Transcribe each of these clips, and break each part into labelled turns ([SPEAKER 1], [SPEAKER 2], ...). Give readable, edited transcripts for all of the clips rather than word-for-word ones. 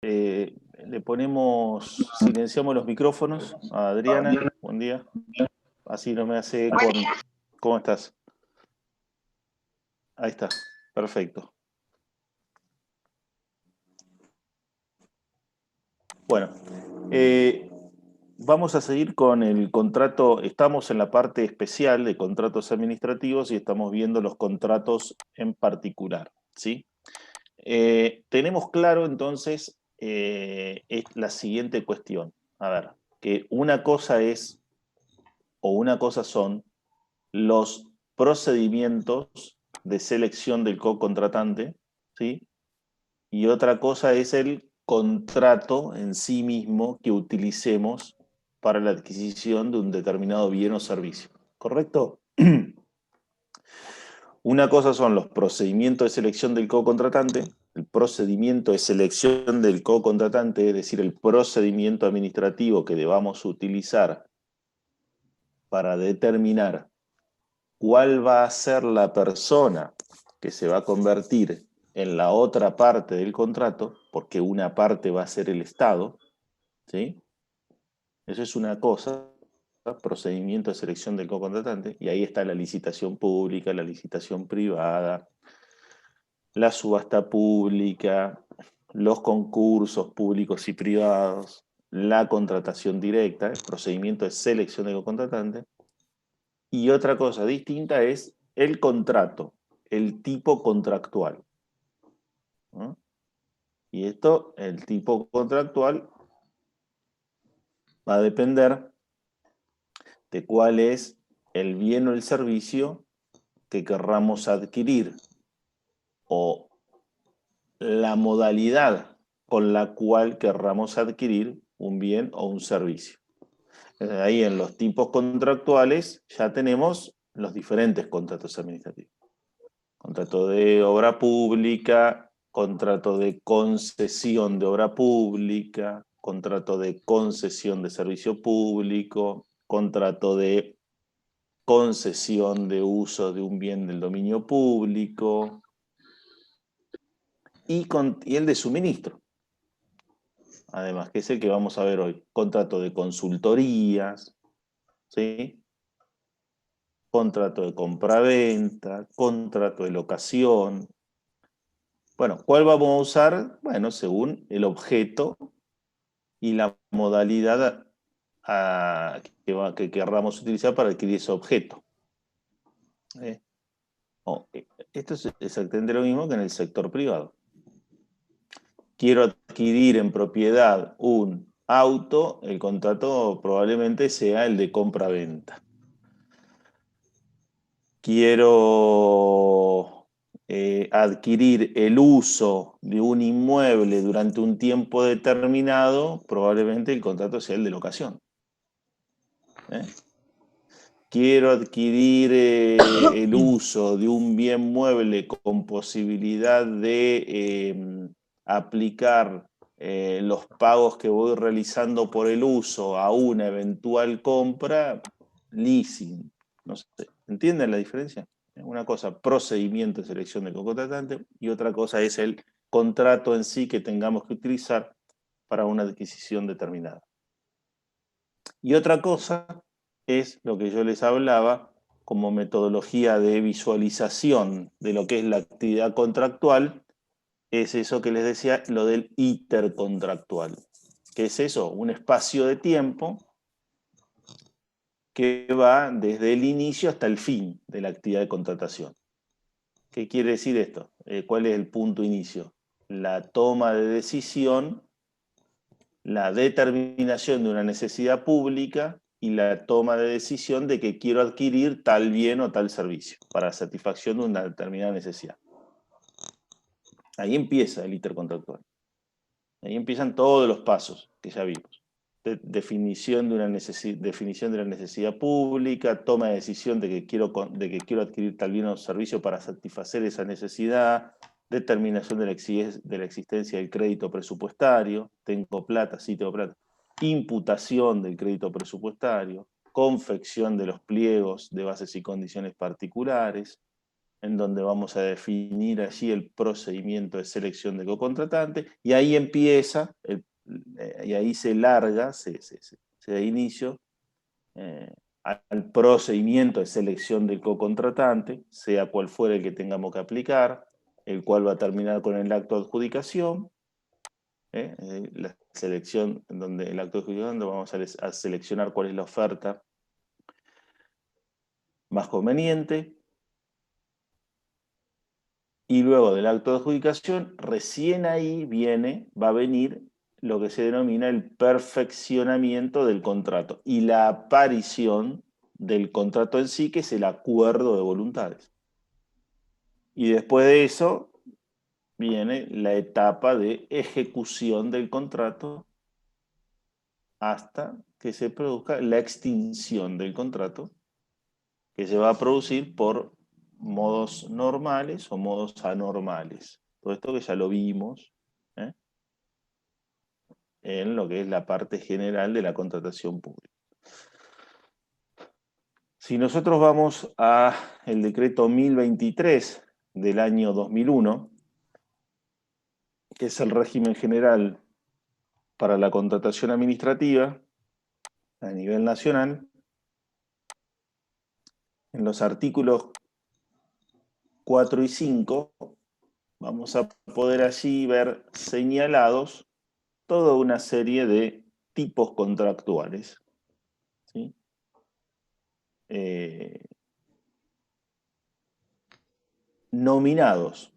[SPEAKER 1] Le silenciamos los micrófonos a Adriana. Buen día. Así no me hace
[SPEAKER 2] Buen
[SPEAKER 1] con...
[SPEAKER 2] día.
[SPEAKER 1] ¿Cómo estás? Ahí está. Perfecto. Bueno, vamos a seguir con el contrato. Estamos en la parte especial de contratos administrativos y estamos viendo los contratos en particular, ¿sí? Tenemos claro entonces es la siguiente cuestión. A ver, que una cosa es o una cosa son los procedimientos de selección del co-contratante, ¿sí? Y otra cosa es el contrato en sí mismo que utilicemos para la adquisición de un determinado bien o servicio. ¿Correcto? Una cosa son los procedimientos de selección del co-contratante, el procedimiento de selección del co-contratante, es decir, el procedimiento administrativo que debamos utilizar para determinar cuál va a ser la persona que se va a convertir en la otra parte del contrato, porque una parte va a ser el Estado, ¿sí? Eso es una cosa, procedimiento de selección del co-contratante, y ahí está la licitación pública, la licitación privada, la subasta pública, los concursos públicos y privados, la contratación directa, el procedimiento de selección del co-contratante, y otra cosa distinta es el contrato, el tipo contractual, ¿no? Y esto, el tipo contractual, va a depender de cuál es el bien o el servicio que querramos adquirir o la modalidad con la cual querramos adquirir un bien o un servicio. Ahí en los tipos contractuales ya tenemos los diferentes contratos administrativos. Contrato de obra pública, contrato de concesión de obra pública, contrato de concesión de servicio público, contrato de concesión de uso de un bien del dominio público y el de suministro, además, que es el que vamos a ver hoy. Contrato de consultorías, ¿sí? Contrato de compraventa, contrato de locación. Bueno, ¿cuál vamos a usar? Bueno, según el objeto y la modalidad que querramos utilizar para adquirir ese objeto. Esto es exactamente lo mismo que en el sector privado. Quiero adquirir en propiedad un auto, el contrato probablemente sea el de compra-venta. Quiero adquirir el uso de un inmueble durante un tiempo determinado, probablemente el contrato sea el de locación. Quiero adquirir el uso de un bien mueble con posibilidad de aplicar los pagos que voy realizando por el uso a una eventual compra, leasing. No sé, ¿entienden la diferencia? Una cosa, procedimiento de selección del contratante, y otra cosa es el contrato en sí que tengamos que utilizar para una adquisición determinada. Y otra cosa es lo que yo les hablaba como metodología de visualización de lo que es la actividad contractual, es eso que les decía, lo del intercontractual. ¿Qué es eso? Un espacio de tiempo que va desde el inicio hasta el fin de la actividad de contratación. ¿Qué quiere decir esto? ¿Cuál es el punto inicio? La toma de decisión, la determinación de una necesidad pública y la toma de decisión de que quiero adquirir tal bien o tal servicio para satisfacción de una determinada necesidad. Ahí empieza el intercontractual. Ahí empiezan todos los pasos que ya vimos. Definición de la necesidad pública, toma de decisión de que quiero adquirir tal bien o servicio para satisfacer esa necesidad, determinación de la existencia del crédito presupuestario, tengo plata, sí tengo plata, imputación del crédito presupuestario, confección de los pliegos de bases y condiciones particulares, en donde vamos a definir allí el procedimiento de selección de cocontratante, y ahí empieza, y ahí se larga, se da inicio al procedimiento de selección del cocontratante, sea cual fuera el que tengamos que aplicar, el cual va a terminar con el acto de adjudicación, la selección, en donde el acto de adjudicación, donde vamos a seleccionar cuál es la oferta más conveniente, y luego del acto de adjudicación, recién ahí va a venir lo que se denomina el perfeccionamiento del contrato y la aparición del contrato en sí, que es el acuerdo de voluntades. Y después de eso viene la etapa de ejecución del contrato hasta que se produzca la extinción del contrato, que se va a producir por modos normales o modos anormales. Todo esto que ya lo vimos, ¿eh?, en lo que es la parte general de la contratación pública. Si nosotros vamos al decreto 1023 del año 2001, que es el régimen general para la contratación administrativa a nivel nacional, en los artículos 4 y 5 vamos a poder allí ver señalados toda una serie de tipos contractuales, ¿sí? Nominados,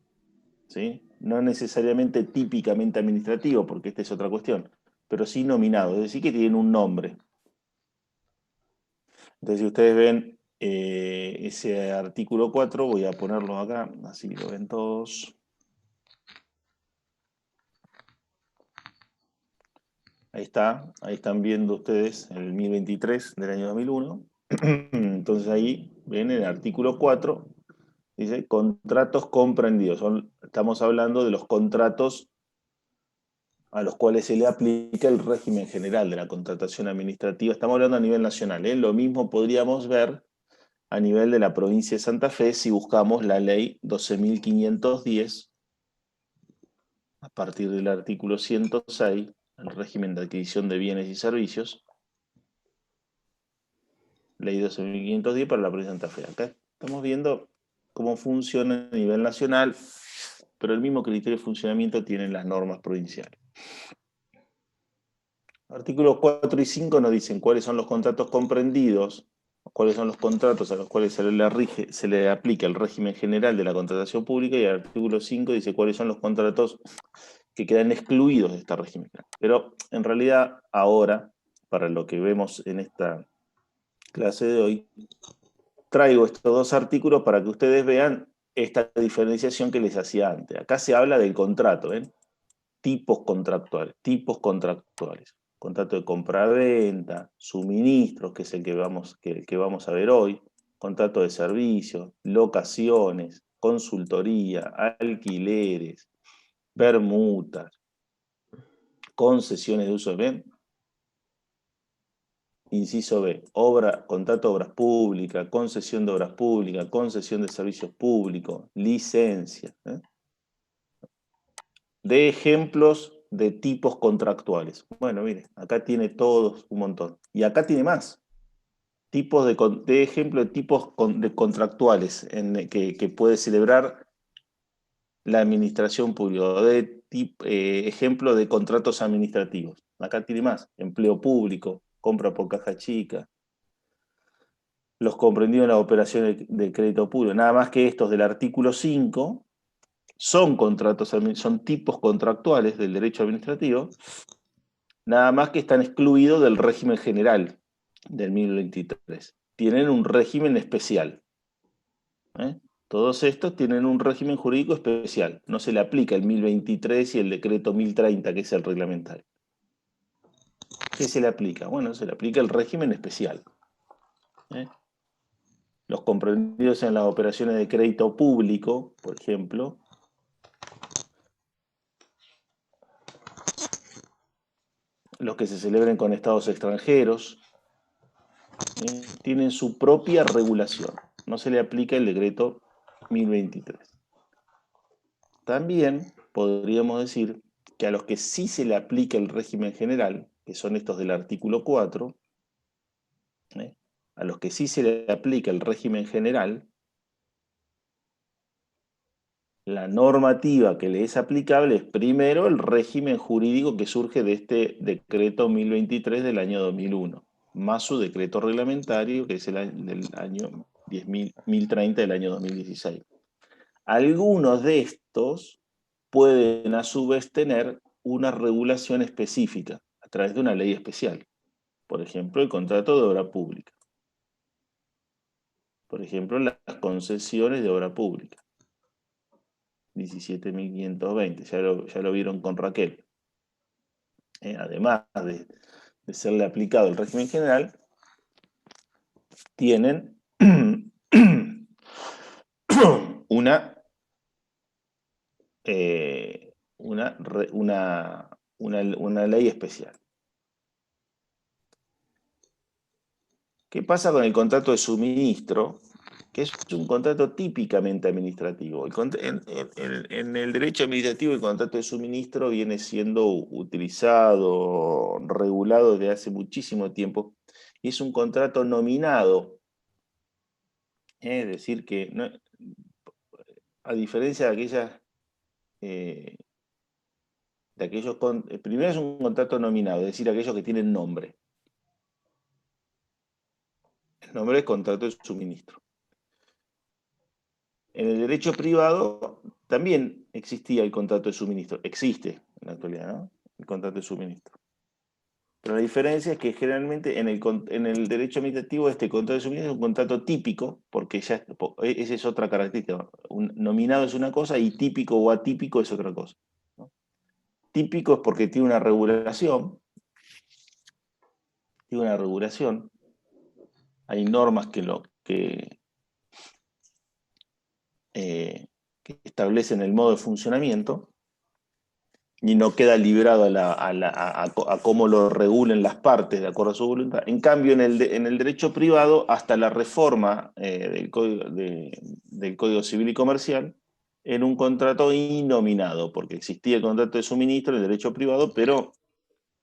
[SPEAKER 1] ¿sí? No necesariamente típicamente administrativo, porque esta es otra cuestión, pero sí nominados, es decir, que tienen un nombre. Entonces, si ustedes ven ese artículo 4, voy a ponerlo acá, así lo ven todos. Ahí está, ahí están viendo ustedes el 1023 del año 2001. Entonces ahí ven el artículo 4, dice contratos comprendidos. Estamos hablando de los contratos a los cuales se le aplica el régimen general de la contratación administrativa. Estamos hablando a nivel nacional, ¿eh? Lo mismo podríamos ver a nivel de la provincia de Santa Fe si buscamos la ley 12.510, a partir del artículo 106, el régimen de adquisición de bienes y servicios, ley 12.510 para la provincia de Santa Fe. Acá estamos viendo cómo funciona a nivel nacional, pero el mismo criterio de funcionamiento tienen las normas provinciales. Artículos 4 y 5 nos dicen cuáles son los contratos comprendidos, cuáles son los contratos a los cuales se le aplica el régimen general de la contratación pública, y el artículo 5 dice cuáles son los contratos que quedan excluidos de este régimen. Pero en realidad ahora, para lo que vemos en esta clase de hoy, traigo estos dos artículos para que ustedes vean esta diferenciación que les hacía antes. Acá se habla del contrato, ¿ven? Tipos contractuales, contrato de compra-venta, suministros, que es el que vamos a ver hoy, contrato de servicios, locaciones, consultoría, alquileres, permutas, concesiones de uso. ¿Ven? Inciso B, contrato de obras públicas, concesión de obras públicas, concesión de servicios públicos, licencia, ¿eh? De ejemplos de tipos contractuales. Bueno, mire, acá tiene todos un montón. Y acá tiene más. Tipos de ejemplo de tipos de contractuales que puede celebrar la administración pública. Ejemplo de contratos administrativos. Acá tiene más. Empleo público, compra por caja chica, los comprendidos en las operaciones de crédito público. Nada más que estos del artículo 5 son tipos contractuales del derecho administrativo, nada más que están excluidos del régimen general del 1023. Tienen un régimen especial, ¿eh? Todos estos tienen un régimen jurídico especial. No se le aplica el 1023 y el decreto 1030, que es el reglamentario. ¿Qué se le aplica? Bueno, se le aplica el régimen especial, ¿eh? Los comprendidos en las operaciones de crédito público, por ejemplo, los que se celebren con estados extranjeros, tienen su propia regulación. No se le aplica el decreto 1023. También podríamos decir que a los que sí se le aplica el régimen general, que son estos del artículo 4, a los que sí se le aplica el régimen general, la normativa que le es aplicable es primero el régimen jurídico que surge de este decreto 1023 del año 2001, más su decreto reglamentario que es del año 1030 del año 2016. Algunos de estos pueden a su vez tener una regulación específica a través de una ley especial. Por ejemplo, el contrato de obra pública. Por ejemplo, las concesiones de obra pública. 17.520, ya lo vieron con Raquel. Además de serle aplicado el régimen general, tienen una, una ley especial. ¿Qué pasa con el contrato de suministro? Que es un contrato típicamente administrativo. En el derecho administrativo el contrato de suministro viene siendo utilizado, regulado desde hace muchísimo tiempo, y es un contrato nominado. Es decir, que no, a diferencia de aquellos, primero es un contrato nominado, es decir, aquellos que tienen nombre. El nombre es contrato de suministro. En el derecho privado también existía el contrato de suministro. Existe en la actualidad, ¿no? El contrato de suministro. Pero la diferencia es que generalmente en el derecho administrativo este contrato de suministro es un contrato típico, porque esa es otra característica. Nominado es una cosa y típico o atípico es otra cosa, ¿no? Típico es porque tiene una regulación. Tiene una regulación. Hay normas que establecen el modo de funcionamiento y no queda librado a cómo lo regulen las partes de acuerdo a su voluntad. En cambio, en el derecho privado, hasta la reforma del Código Civil y Comercial, en un contrato innominado, porque existía el contrato de suministro en el derecho privado, pero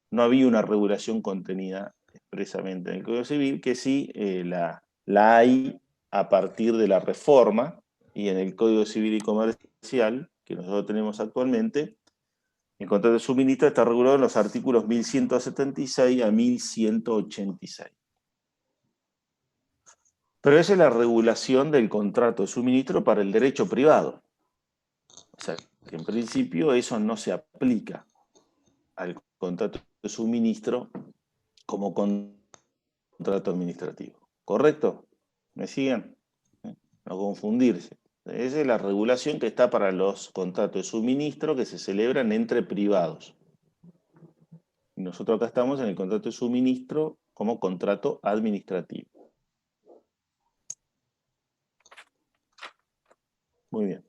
[SPEAKER 1] no había una regulación contenida expresamente en el Código Civil, que sí la hay a partir de la reforma, y en el Código Civil y Comercial, que nosotros tenemos actualmente, el contrato de suministro está regulado en los artículos 1176 a 1186. Pero esa es la regulación del contrato de suministro para el derecho privado. O sea, que en principio eso no se aplica al contrato de suministro como contrato administrativo. ¿Correcto? ¿Me siguen? No confundirse. Esa es la regulación que está para los contratos de suministro que se celebran entre privados. Y nosotros acá estamos en el contrato de suministro como contrato administrativo. Muy bien.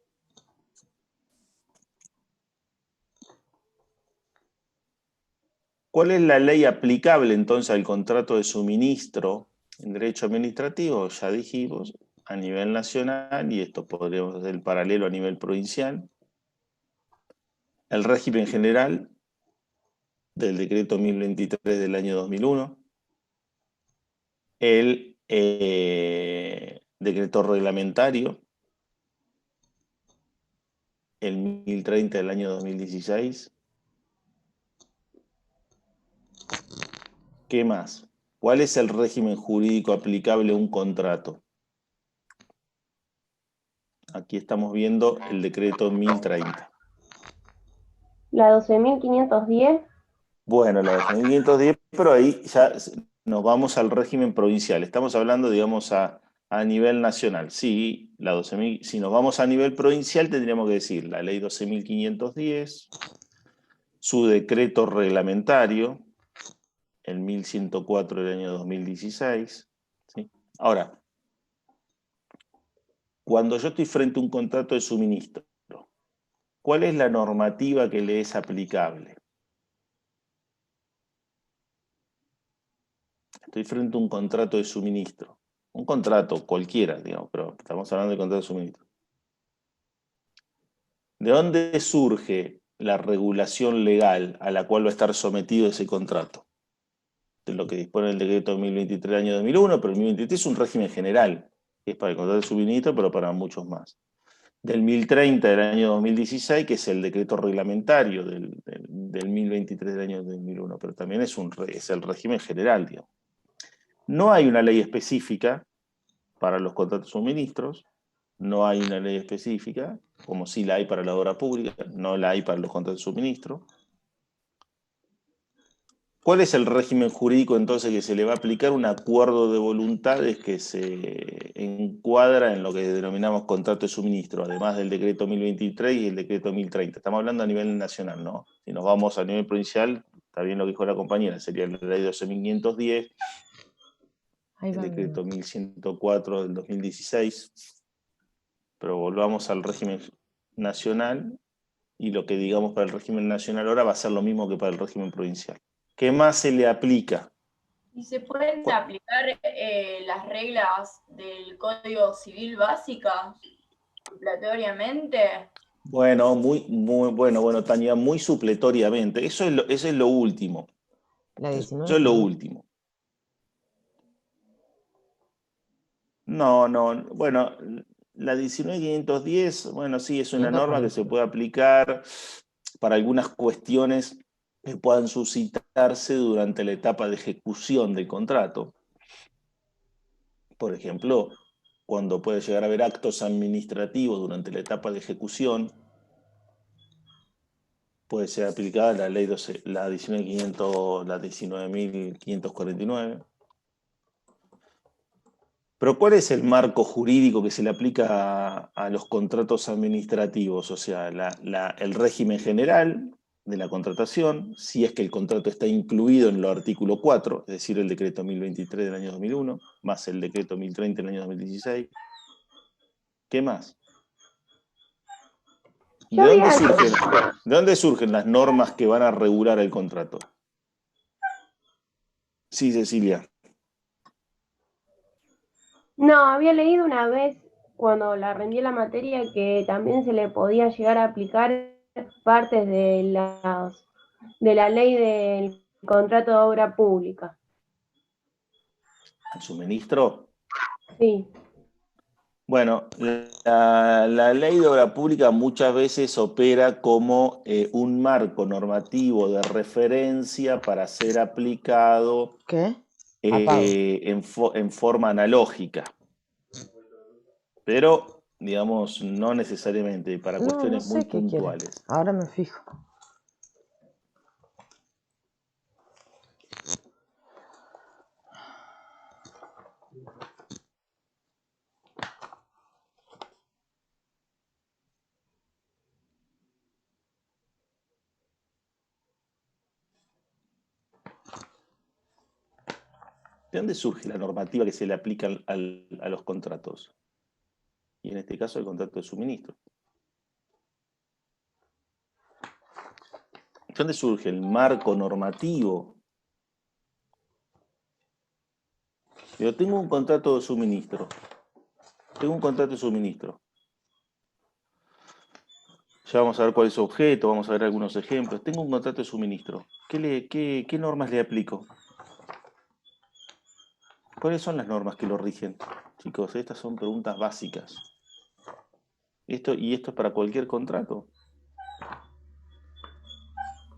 [SPEAKER 1] ¿Cuál es la ley aplicable entonces al contrato de suministro en derecho administrativo? Ya dijimos, a nivel nacional, y esto podríamos hacer el paralelo a nivel provincial, el régimen general del decreto 1023 del año 2001, el decreto reglamentario, el 1030 del año 2016. ¿Qué más? ¿Cuál es el régimen jurídico aplicable a un contrato? Aquí estamos viendo el decreto 1030.
[SPEAKER 2] La 12.510.
[SPEAKER 1] Bueno, la 12.510, pero ahí ya nos vamos al régimen provincial. Estamos hablando, digamos, a nivel nacional. Sí, la 12.000, si nos vamos a nivel provincial, tendríamos que decir la ley 12.510, su decreto reglamentario, el 1104 del año 2016. ¿Sí? Ahora, cuando yo estoy frente a un contrato de suministro, ¿cuál es la normativa que le es aplicable? Estoy frente a un contrato de suministro. Un contrato cualquiera, digamos, pero estamos hablando de contrato de suministro. ¿De dónde surge la regulación legal a la cual va a estar sometido ese contrato? De lo que dispone el decreto 2023 del año 2001, pero el 2023 es un régimen general, que es para el contrato de suministro, pero para muchos más. Del 1030 del año 2016, que es el decreto reglamentario del 1023 del año 2001, pero también es el régimen general, digamos. No hay una ley específica para los contratos de suministros, no hay una ley específica, como sí la hay para la obra pública, no la hay para los contratos de suministro. ¿Cuál es el régimen jurídico entonces que se le va a aplicar? Un acuerdo de voluntades que se encuadra en lo que denominamos contrato de suministro, además del decreto 1023 y el decreto 1030. Estamos hablando a nivel nacional, ¿no? Si nos vamos a nivel provincial, está bien lo que dijo la compañera, sería la ley 12.510, el decreto 1104 del 2016, pero volvamos al régimen nacional y lo que digamos para el régimen nacional ahora va a ser lo mismo que para el régimen provincial. ¿Qué más se le aplica?
[SPEAKER 3] ¿Y se pueden aplicar las reglas del Código Civil básicas supletoriamente?
[SPEAKER 1] Bueno, muy bueno, Tania, muy supletoriamente. Eso es lo último.
[SPEAKER 4] La 19.
[SPEAKER 1] Eso es lo último. No, bueno, la 19.510, bueno, sí, es una norma que se puede aplicar para algunas cuestiones que puedan suscitarse durante la etapa de ejecución del contrato. Por ejemplo, cuando puede llegar a haber actos administrativos durante la etapa de ejecución, puede ser aplicada la ley 12, la 19.549. Pero ¿cuál es el marco jurídico que se le aplica a los contratos administrativos? O sea, el régimen general de la contratación, si es que el contrato está incluido en el artículo 4, es decir, el decreto 1023 del año 2001, más el decreto 1030 del año 2016. ¿Qué más? ¿De dónde surgen las normas que van a regular el contrato? Sí, Cecilia.
[SPEAKER 2] No, había leído una vez cuando la rendí la materia que también se le podía llegar a aplicar partes de la ley del contrato de obra pública.
[SPEAKER 1] ¿El suministro?
[SPEAKER 2] Sí.
[SPEAKER 1] Bueno, la ley de obra pública muchas veces opera como un marco normativo de referencia para ser aplicado en forma analógica. Pero, digamos, no necesariamente, para cuestiones muy puntuales.
[SPEAKER 4] Ahora me fijo.
[SPEAKER 1] ¿De dónde surge la normativa que se le aplica a los contratos? Y en este caso, el contrato de suministro. ¿De dónde surge el marco normativo? Yo tengo un contrato de suministro. Ya vamos a ver cuál es su objeto, vamos a ver algunos ejemplos. Tengo un contrato de suministro. ¿Qué normas le aplico? ¿Cuáles son las normas que lo rigen? Chicos, estas son preguntas básicas. Esto es para cualquier contrato.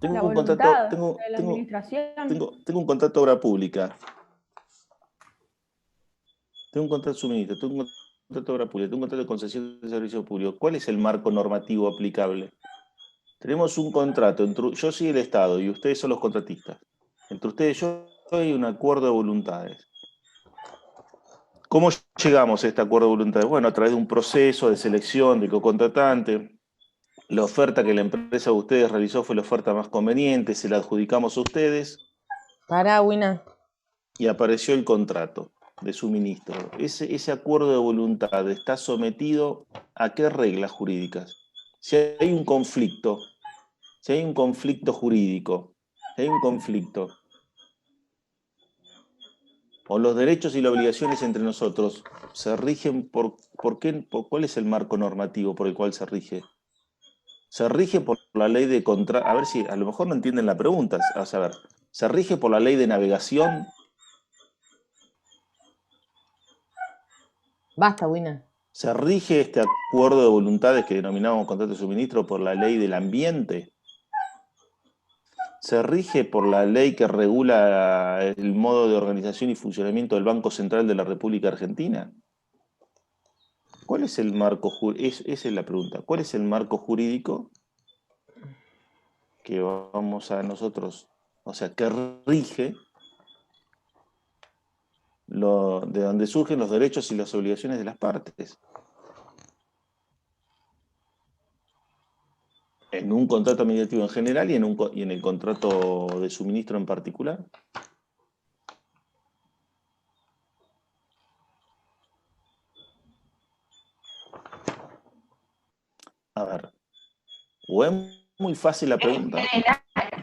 [SPEAKER 1] Tengo un contrato de obra pública. Tengo un contrato de suministro, tengo un contrato de obra pública, tengo un contrato de concesión de servicio público. ¿Cuál es el marco normativo aplicable? Tenemos un contrato, yo soy el Estado y ustedes son los contratistas. Entre ustedes y yo hay un acuerdo de voluntades. ¿Cómo llegamos a este acuerdo de voluntades? Bueno, a través de un proceso de selección de cocontratante. La oferta que la empresa de ustedes realizó fue la oferta más conveniente, se la adjudicamos a ustedes.
[SPEAKER 4] Wina.
[SPEAKER 1] Y apareció el contrato de suministro. Ese acuerdo de voluntad está sometido a qué reglas jurídicas. Si hay un conflicto jurídico, o los derechos y las obligaciones entre nosotros se rigen por cuál es el marco normativo por el cual se rige. Se rige por la ley de contrato. A ver si a lo mejor no entienden la pregunta. A ver, ¿se rige por la ley de navegación?
[SPEAKER 4] Basta, Wina.
[SPEAKER 1] ¿Se rige este acuerdo de voluntades que denominamos contrato de suministro por la ley del ambiente? ¿Se rige por la ley que regula el modo de organización y funcionamiento del Banco Central de la República Argentina? ¿Cuál es el marco jurídico? Esa es la pregunta. ¿Cuál es el marco jurídico que vamos a nosotros, o sea, que rige de donde surgen los derechos y las obligaciones de las partes? En un contrato administrativo en general y en el contrato de suministro en particular. A ver, o es muy fácil la pregunta.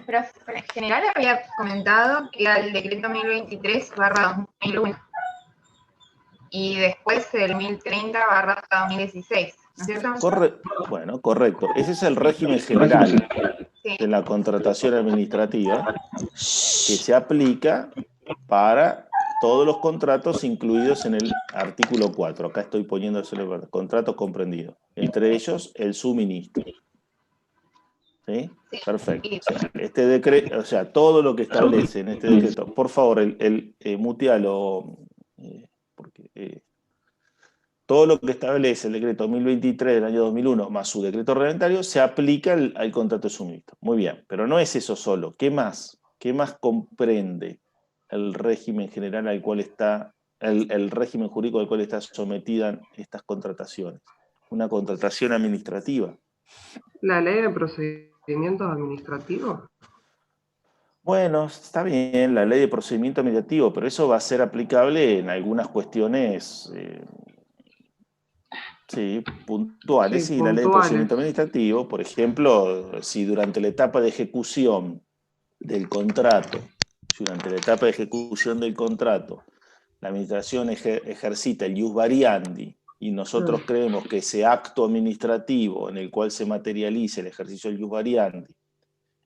[SPEAKER 5] Pero en general había comentado que al decreto 1023/2001 y después el 1030/2016, ¿no es cierto?
[SPEAKER 1] Bueno, correcto. Ese es el régimen general
[SPEAKER 5] Sí.
[SPEAKER 1] de la contratación administrativa que se aplica para todos los contratos incluidos en el artículo 4. Acá estoy poniéndoselo, contratos comprendidos. Entre ellos, el suministro. ¿Sí?
[SPEAKER 5] Sí.
[SPEAKER 1] Perfecto. O sea, este decreto, o sea, todo lo que establece en este decreto, por favor, mutealo, porque todo lo que establece el decreto 1023 del año 2001 más su decreto reglamentario se aplica al contrato de suministro. Muy bien, pero no es eso solo. ¿Qué más? ¿Qué más comprende el régimen general al cual está, el régimen jurídico al cual están sometidas estas contrataciones? Una contratación administrativa.
[SPEAKER 6] ¿La ley de procedimientos administrativos?
[SPEAKER 1] Bueno, está bien, la ley de procedimiento administrativo, pero eso va a ser aplicable en algunas cuestiones puntuales.
[SPEAKER 6] Sí,
[SPEAKER 1] Y la ley de
[SPEAKER 6] puntuales.
[SPEAKER 1] procedimiento administrativo, por ejemplo, si durante la etapa de ejecución del contrato, la administración ejercita el ius variandi y nosotros creemos que ese acto administrativo en el cual se materializa el ejercicio del ius variandi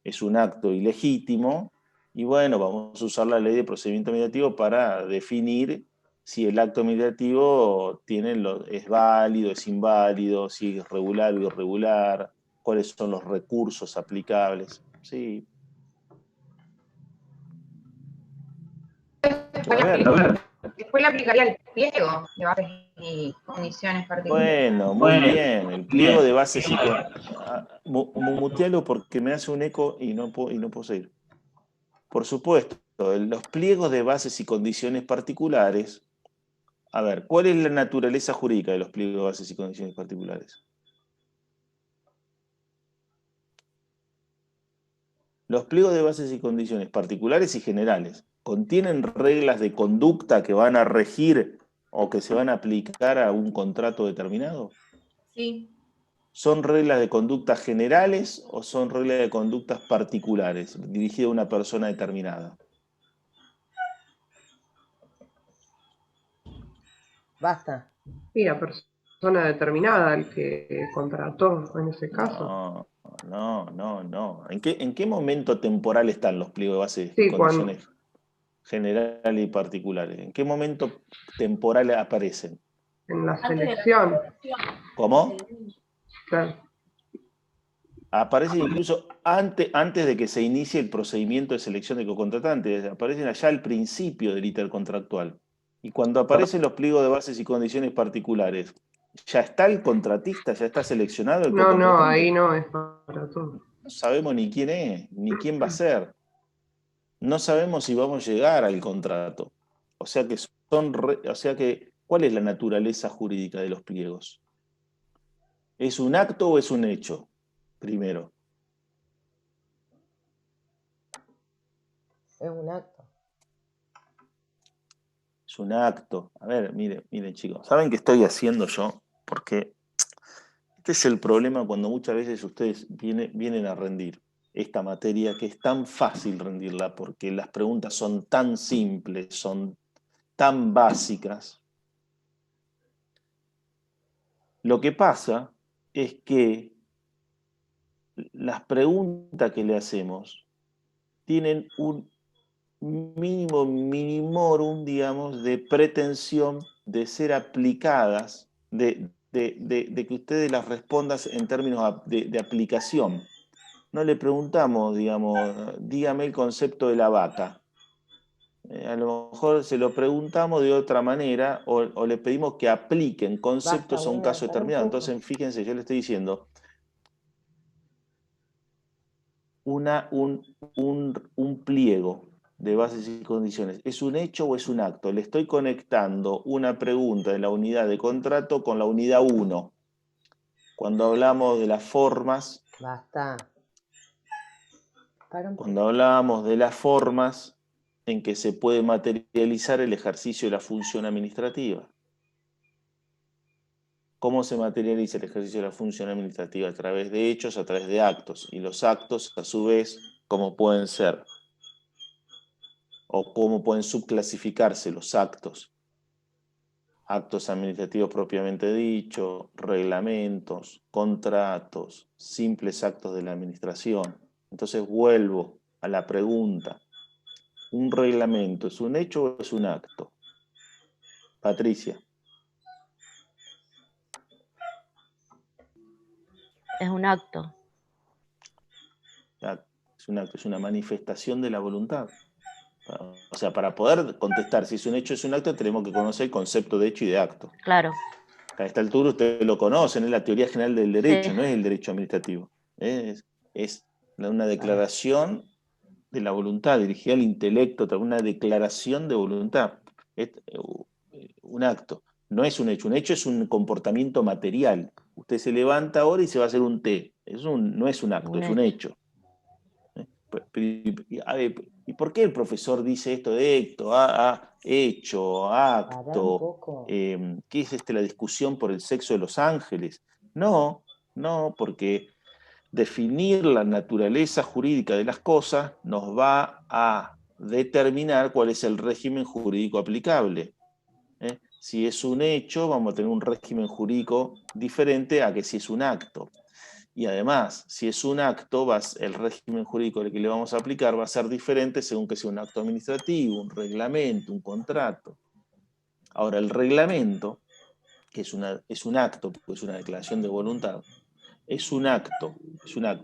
[SPEAKER 1] es un acto ilegítimo, y bueno, vamos a usar la ley de procedimiento administrativo para definir si el acto administrativo es válido, es inválido, si es regular o irregular, cuáles son los recursos aplicables. Sí.
[SPEAKER 5] Después le aplicaría el pliego de bases y condiciones particulares.
[SPEAKER 1] Bueno, muy bien. El pliego de bases y mutealo porque me hace un eco y no puedo seguir. Por supuesto, los pliegos de bases y condiciones particulares. A ver, ¿cuál es la naturaleza jurídica de los pliegos de bases y condiciones particulares? Los pliegos de bases y condiciones particulares y generales contienen reglas de conducta que van a regir o que se van a aplicar a un contrato determinado.
[SPEAKER 3] Sí.
[SPEAKER 1] ¿Son reglas de conducta generales o son reglas de conductas particulares dirigidas a una persona determinada?
[SPEAKER 4] Basta.
[SPEAKER 6] Sí, a persona determinada, el que contrató en ese caso.
[SPEAKER 1] No. ¿En qué momento temporal están los pliegos de bases y
[SPEAKER 6] Sí,
[SPEAKER 1] condiciones generales y particulares? ¿En qué momento temporal aparecen?
[SPEAKER 6] en la
[SPEAKER 3] Antes de la
[SPEAKER 6] selección.
[SPEAKER 1] ¿Cómo?
[SPEAKER 6] Claro.
[SPEAKER 1] Aparecen incluso antes de que se inicie el procedimiento de selección de cocontratantes. Aparecen allá al principio del intercontractual. Y cuando aparecen los pliegos de bases y condiciones particulares, ¿ya está el contratista? ¿Ya está seleccionado el cocontratante?
[SPEAKER 6] No, ahí no es para todo.
[SPEAKER 1] No sabemos ni quién es, ni quién va a ser. No sabemos si vamos a llegar al contrato. O sea que ¿cuál es la naturaleza jurídica de los pliegos? ¿Es un acto o es un hecho? Primero.
[SPEAKER 4] Es un acto.
[SPEAKER 1] Es un acto. A ver, miren chicos. ¿Saben qué estoy haciendo yo? Porque este es el problema cuando muchas veces ustedes vienen a rendir esta materia, que es tan fácil rendirla porque las preguntas son tan simples, son tan básicas. Lo que pasa es que las preguntas que le hacemos tienen un mínimo minimorum, digamos, de pretensión de ser aplicadas, de que ustedes las respondan en términos de aplicación. No le preguntamos, digamos, dígame el concepto de la vaca. A lo mejor se lo preguntamos de otra manera o le pedimos que apliquen conceptos
[SPEAKER 4] Basta,
[SPEAKER 1] a un
[SPEAKER 4] Bruna,
[SPEAKER 1] caso
[SPEAKER 4] para un
[SPEAKER 1] determinado.
[SPEAKER 4] poco.
[SPEAKER 1] Entonces, fíjense, yo le estoy diciendo un pliego de bases y condiciones. ¿Es un hecho o es un acto? Le estoy conectando una pregunta de la unidad de contrato con la unidad 1. Cuando hablamos de las formas,
[SPEAKER 4] Basta. Para un poco.
[SPEAKER 1] cuando hablamos de las formas en que se puede materializar el ejercicio de la función administrativa. ¿Cómo se materializa el ejercicio de la función administrativa? A través de hechos, a través de actos. Y los actos, a su vez, ¿cómo pueden ser? O cómo pueden subclasificarse los actos. Actos administrativos propiamente dichos, reglamentos, contratos, simples actos de la administración. Entonces vuelvo a la pregunta. ¿Un reglamento es un hecho o es un acto? Patricia.
[SPEAKER 7] Es un acto.
[SPEAKER 1] Es un acto, es una manifestación de la voluntad. O sea, para poder contestar si es un hecho o es un acto, tenemos que conocer el concepto de hecho y de acto.
[SPEAKER 7] Claro.
[SPEAKER 1] A esta altura ustedes lo conocen, es la teoría general del derecho,
[SPEAKER 7] Sí.
[SPEAKER 1] no es el derecho administrativo. Es una declaración de la voluntad, dirigida al intelecto, una declaración de voluntad. Es un acto. No es un hecho es un comportamiento material. Usted se levanta ahora y se va a hacer un té. No es un acto, es un hecho. ¿Y por qué el profesor dice esto de hecho, acto? ¿Qué es la discusión por el sexo de los ángeles? No, porque definir la naturaleza jurídica de las cosas nos va a determinar cuál es el régimen jurídico aplicable. Si es un hecho, vamos a tener un régimen jurídico diferente a que si es un acto. Y además, si es un acto, el régimen jurídico al que le vamos a aplicar va a ser diferente según que sea un acto administrativo, un reglamento, un contrato. Ahora, el reglamento, que es un acto, porque es una declaración de voluntad, es un acto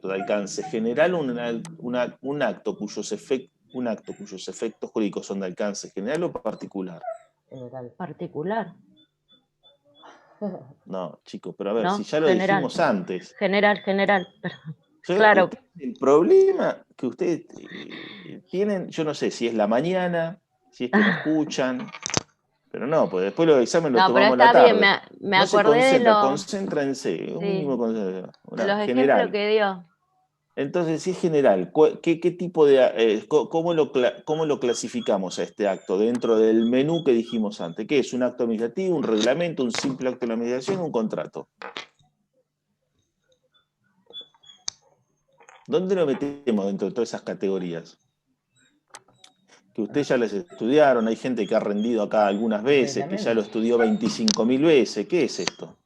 [SPEAKER 1] de alcance general, un acto cuyos efectos jurídicos son de alcance general o particular.
[SPEAKER 4] General.
[SPEAKER 7] Particular.
[SPEAKER 1] No, chicos, pero a ver,
[SPEAKER 7] ¿No?
[SPEAKER 1] si ya lo
[SPEAKER 7] General.
[SPEAKER 1] dijimos antes.
[SPEAKER 7] General. Claro.
[SPEAKER 1] El problema que ustedes tienen, yo no sé si es la mañana, si es que no escuchan, pero no, pues después los exámenes los
[SPEAKER 7] No, pero
[SPEAKER 1] tomamos en la
[SPEAKER 7] está bien,
[SPEAKER 1] tarde.
[SPEAKER 7] me
[SPEAKER 1] No se
[SPEAKER 7] acordé de
[SPEAKER 1] concéntrense, un mínimo concéntrense.
[SPEAKER 7] los ejemplos
[SPEAKER 1] General.
[SPEAKER 7] que dio.
[SPEAKER 1] Entonces, si es general, ¿qué tipo de, cómo lo clasificamos a este acto dentro del menú que dijimos antes? ¿Qué es? ¿Un acto administrativo, un reglamento, un simple acto de la administración, un contrato? ¿Dónde lo metemos dentro de todas esas categorías? Que ustedes ya les estudiaron, hay gente que ha rendido acá algunas veces, que ya lo estudió 25.000 veces. ¿Qué es esto?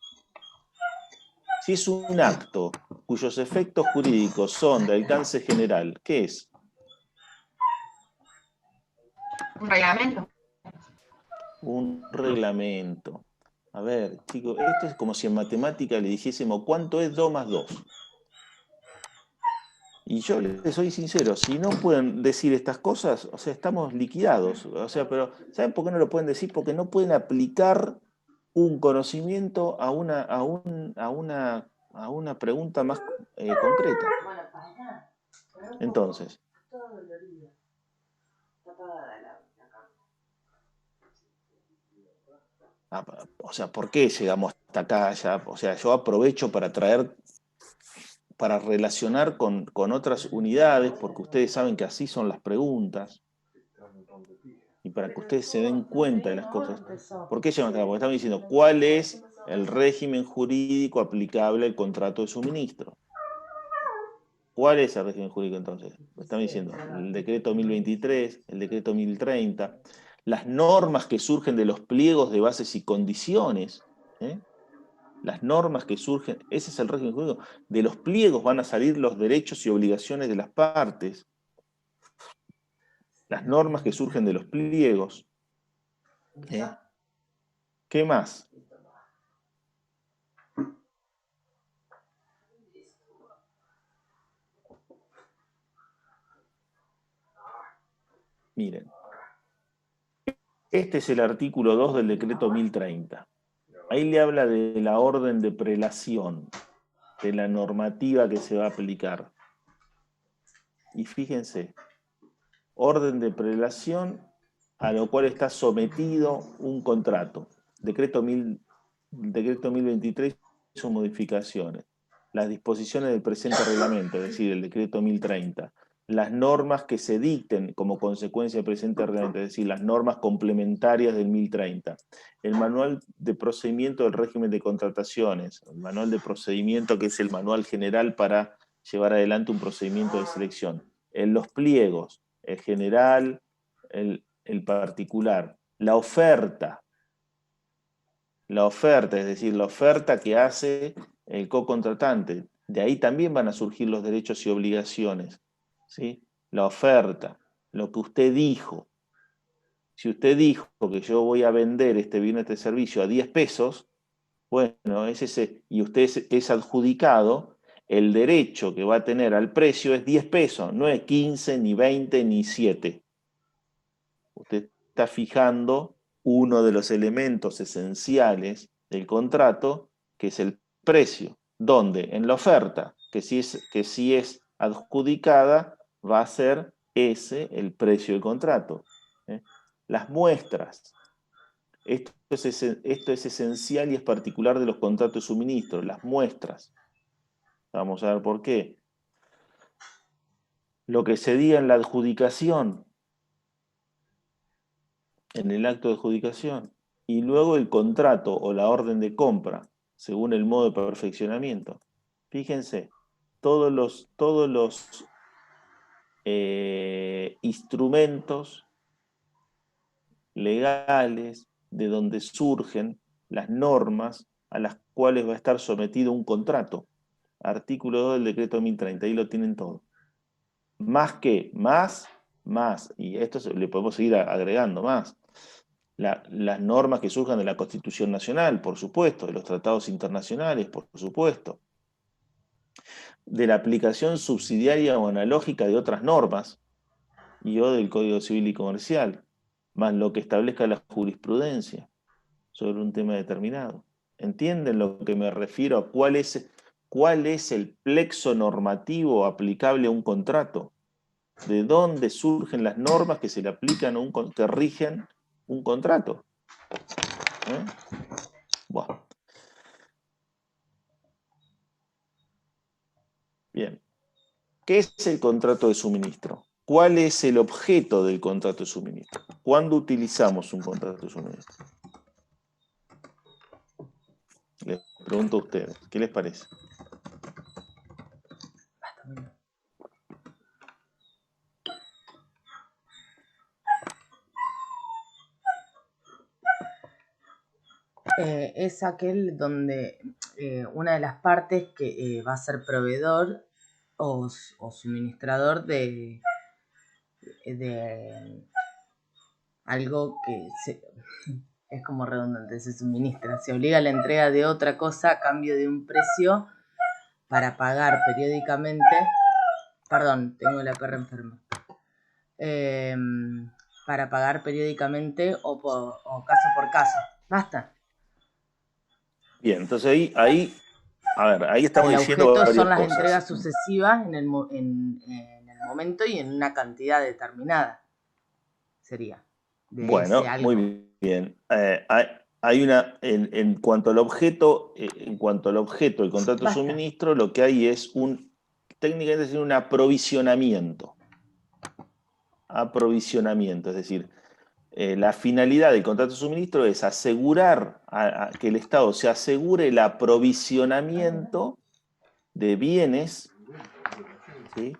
[SPEAKER 1] Si es un acto cuyos efectos jurídicos son de alcance general, ¿qué es?
[SPEAKER 5] Un reglamento.
[SPEAKER 1] Un reglamento. A ver, chicos, esto es como si en matemática le dijésemos ¿cuánto es 2 más 2? Y yo les soy sincero, si no pueden decir estas cosas, o sea, estamos liquidados. O sea, pero ¿saben por qué no lo pueden decir? Porque no pueden aplicar un conocimiento a una pregunta más concreta. Entonces, o sea, ¿por qué llegamos hasta acá ya? O sea, yo aprovecho para relacionar con otras unidades, porque ustedes saben que así son las preguntas, y para que ustedes se den cuenta de las cosas. ¿Por qué llegamos acá? Porque estamos diciendo, ¿cuál es el régimen jurídico aplicable al contrato de suministro? ¿Cuál es el régimen jurídico entonces? Estamos diciendo, el decreto 1023, el decreto 1030, las normas que surgen de los pliegos de bases y condiciones, Las normas que surgen, ese es el régimen jurídico. De los pliegos van a salir los derechos y obligaciones de las partes. Las normas que surgen de los pliegos. ¿Qué más? Miren. Este es el artículo 2 del decreto 1030. Ahí le habla de la orden de prelación, de la normativa que se va a aplicar. Y fíjense, orden de prelación a lo cual está sometido un contrato. Decreto 1023 hizo modificaciones. Las disposiciones del presente reglamento, es decir, el decreto 1030. Las normas que se dicten como consecuencia del presente reglamento, es decir, las normas complementarias del 1030. El manual de procedimiento del régimen de contrataciones, el manual de procedimiento que es el manual general para llevar adelante un procedimiento de selección. En los pliegos, el general, el particular. La oferta, es decir, la oferta que hace el co-contratante. De ahí también van a surgir los derechos y obligaciones. ¿Sí? La oferta, lo que usted dijo. Si usted dijo que yo voy a vender este bien, este servicio a 10 pesos, bueno, y usted es adjudicado, el derecho que va a tener al precio es 10 pesos, no es 15, ni 20, ni 7. Usted está fijando uno de los elementos esenciales del contrato, que es el precio, donde en la oferta, que si es adjudicada, va a ser ese el precio del contrato. Las muestras. Esto es esencial y es particular de los contratos de suministro, las muestras. Vamos a ver por qué. Lo que se diga en la adjudicación, en el acto de adjudicación, y luego el contrato o la orden de compra, según el modo de perfeccionamiento. Fíjense, todos los instrumentos legales de donde surgen las normas a las cuales va a estar sometido un contrato. Artículo 2 del decreto 1030, ahí lo tienen todo. Más, y esto le podemos seguir agregando más. Las normas que surjan de la Constitución Nacional, por supuesto, de los tratados internacionales, por supuesto, de la aplicación subsidiaria o analógica de otras normas, o del Código Civil y Comercial, más lo que establezca la jurisprudencia sobre un tema determinado. ¿Entienden lo que me refiero a cuál es el plexo normativo aplicable a un contrato? ¿De dónde surgen las normas que se le aplican que rigen un contrato? Bueno. Bien. ¿Qué es el contrato de suministro? ¿Cuál es el objeto del contrato de suministro? ¿Cuándo utilizamos un contrato de suministro? Les pregunto a ustedes, ¿qué les parece?
[SPEAKER 4] Es aquel donde una de las partes que va a ser proveedor o suministrador de algo que es como redundante, se suministra, se obliga a la entrega de otra cosa a cambio de un precio para pagar periódicamente. Perdón, tengo la perra enferma. Para pagar periódicamente o caso por caso. Basta.
[SPEAKER 1] Bien, entonces ahí estamos diciendo
[SPEAKER 4] el objeto
[SPEAKER 1] varias
[SPEAKER 4] son las
[SPEAKER 1] cosas.
[SPEAKER 4] entregas sucesivas en el momento y en una cantidad determinada. Sería.
[SPEAKER 1] Bueno, muy bien. Hay en cuanto al objeto, del contrato de suministro, lo que hay es técnicamente un aprovisionamiento. Es decir, la finalidad del contrato de suministro es asegurar que el Estado se asegure el aprovisionamiento de bienes, ¿sí?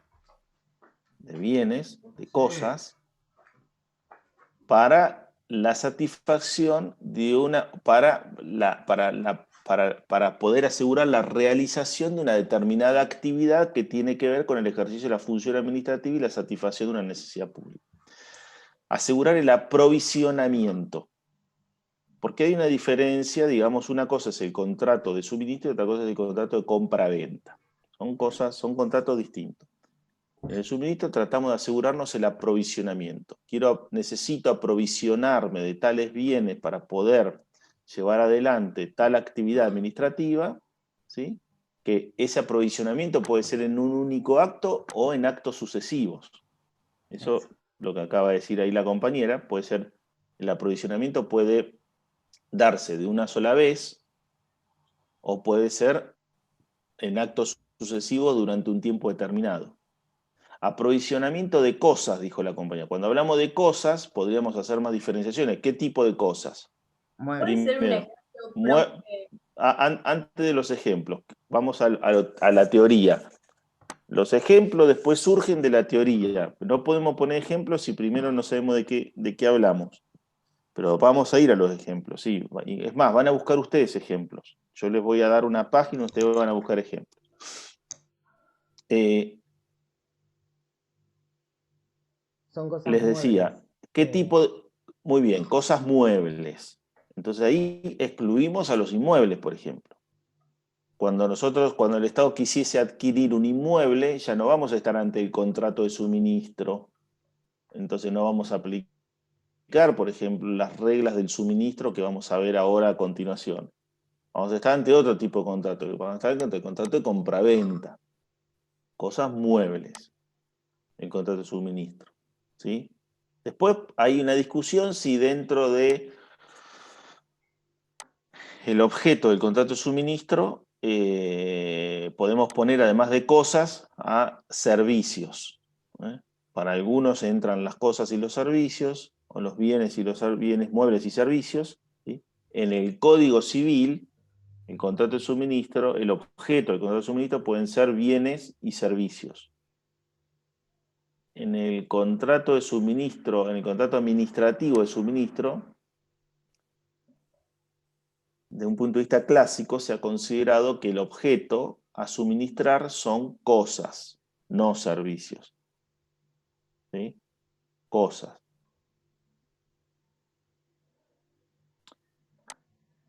[SPEAKER 1] De cosas, para la satisfacción para la para poder asegurar la realización de una determinada actividad que tiene que ver con el ejercicio de la función administrativa y la satisfacción de una necesidad pública. Asegurar el aprovisionamiento. Porque hay una diferencia, digamos, una cosa es el contrato de suministro y otra cosa es el contrato de compra-venta. Son contratos distintos. En el suministro tratamos de asegurarnos el aprovisionamiento. Necesito aprovisionarme de tales bienes para poder llevar adelante tal actividad administrativa, ¿sí? Que ese aprovisionamiento puede ser en un único acto o en actos sucesivos. Eso, lo que acaba de decir ahí la compañera, puede ser, el aprovisionamiento puede darse de una sola vez o puede ser en actos sucesivos durante un tiempo determinado. Aprovisionamiento de cosas, dijo la compañía. Cuando hablamos de cosas, podríamos hacer más diferenciaciones. ¿Qué tipo de cosas?
[SPEAKER 3] Puede ser un
[SPEAKER 1] Primero,
[SPEAKER 3] ejemplo
[SPEAKER 1] antes de los ejemplos, vamos a la teoría. Los ejemplos después surgen de la teoría. No podemos poner ejemplos si primero no sabemos de qué hablamos. Pero vamos a ir a los ejemplos, sí. Es más, van a buscar ustedes ejemplos. Yo les voy a dar una página, ustedes van a buscar ejemplos.
[SPEAKER 4] Son cosas
[SPEAKER 1] Les decía,
[SPEAKER 4] muebles.
[SPEAKER 1] ¿qué tipo de...? Muy bien, cosas muebles. Entonces ahí excluimos a los inmuebles, por ejemplo. Cuando el Estado quisiese adquirir un inmueble, ya no vamos a estar ante el contrato de suministro. Entonces no vamos a aplicar, por ejemplo, las reglas del suministro que vamos a ver ahora a continuación. Vamos a estar ante otro tipo de contrato. Vamos a estar ante el contrato de compraventa. Cosas muebles. El contrato de suministro. ¿Sí? Después hay una discusión si dentro de el objeto del contrato de suministro podemos poner, además de cosas, a servicios. Para algunos entran las cosas y los servicios, o los bienes y los bienes muebles y servicios. ¿Sí? En el Código Civil, el contrato de suministro, el objeto del contrato de suministro pueden ser bienes y servicios. En el contrato de suministro, en el contrato administrativo de suministro, de un punto de vista clásico, se ha considerado que el objeto a suministrar son cosas, no servicios. ¿Sí? Cosas.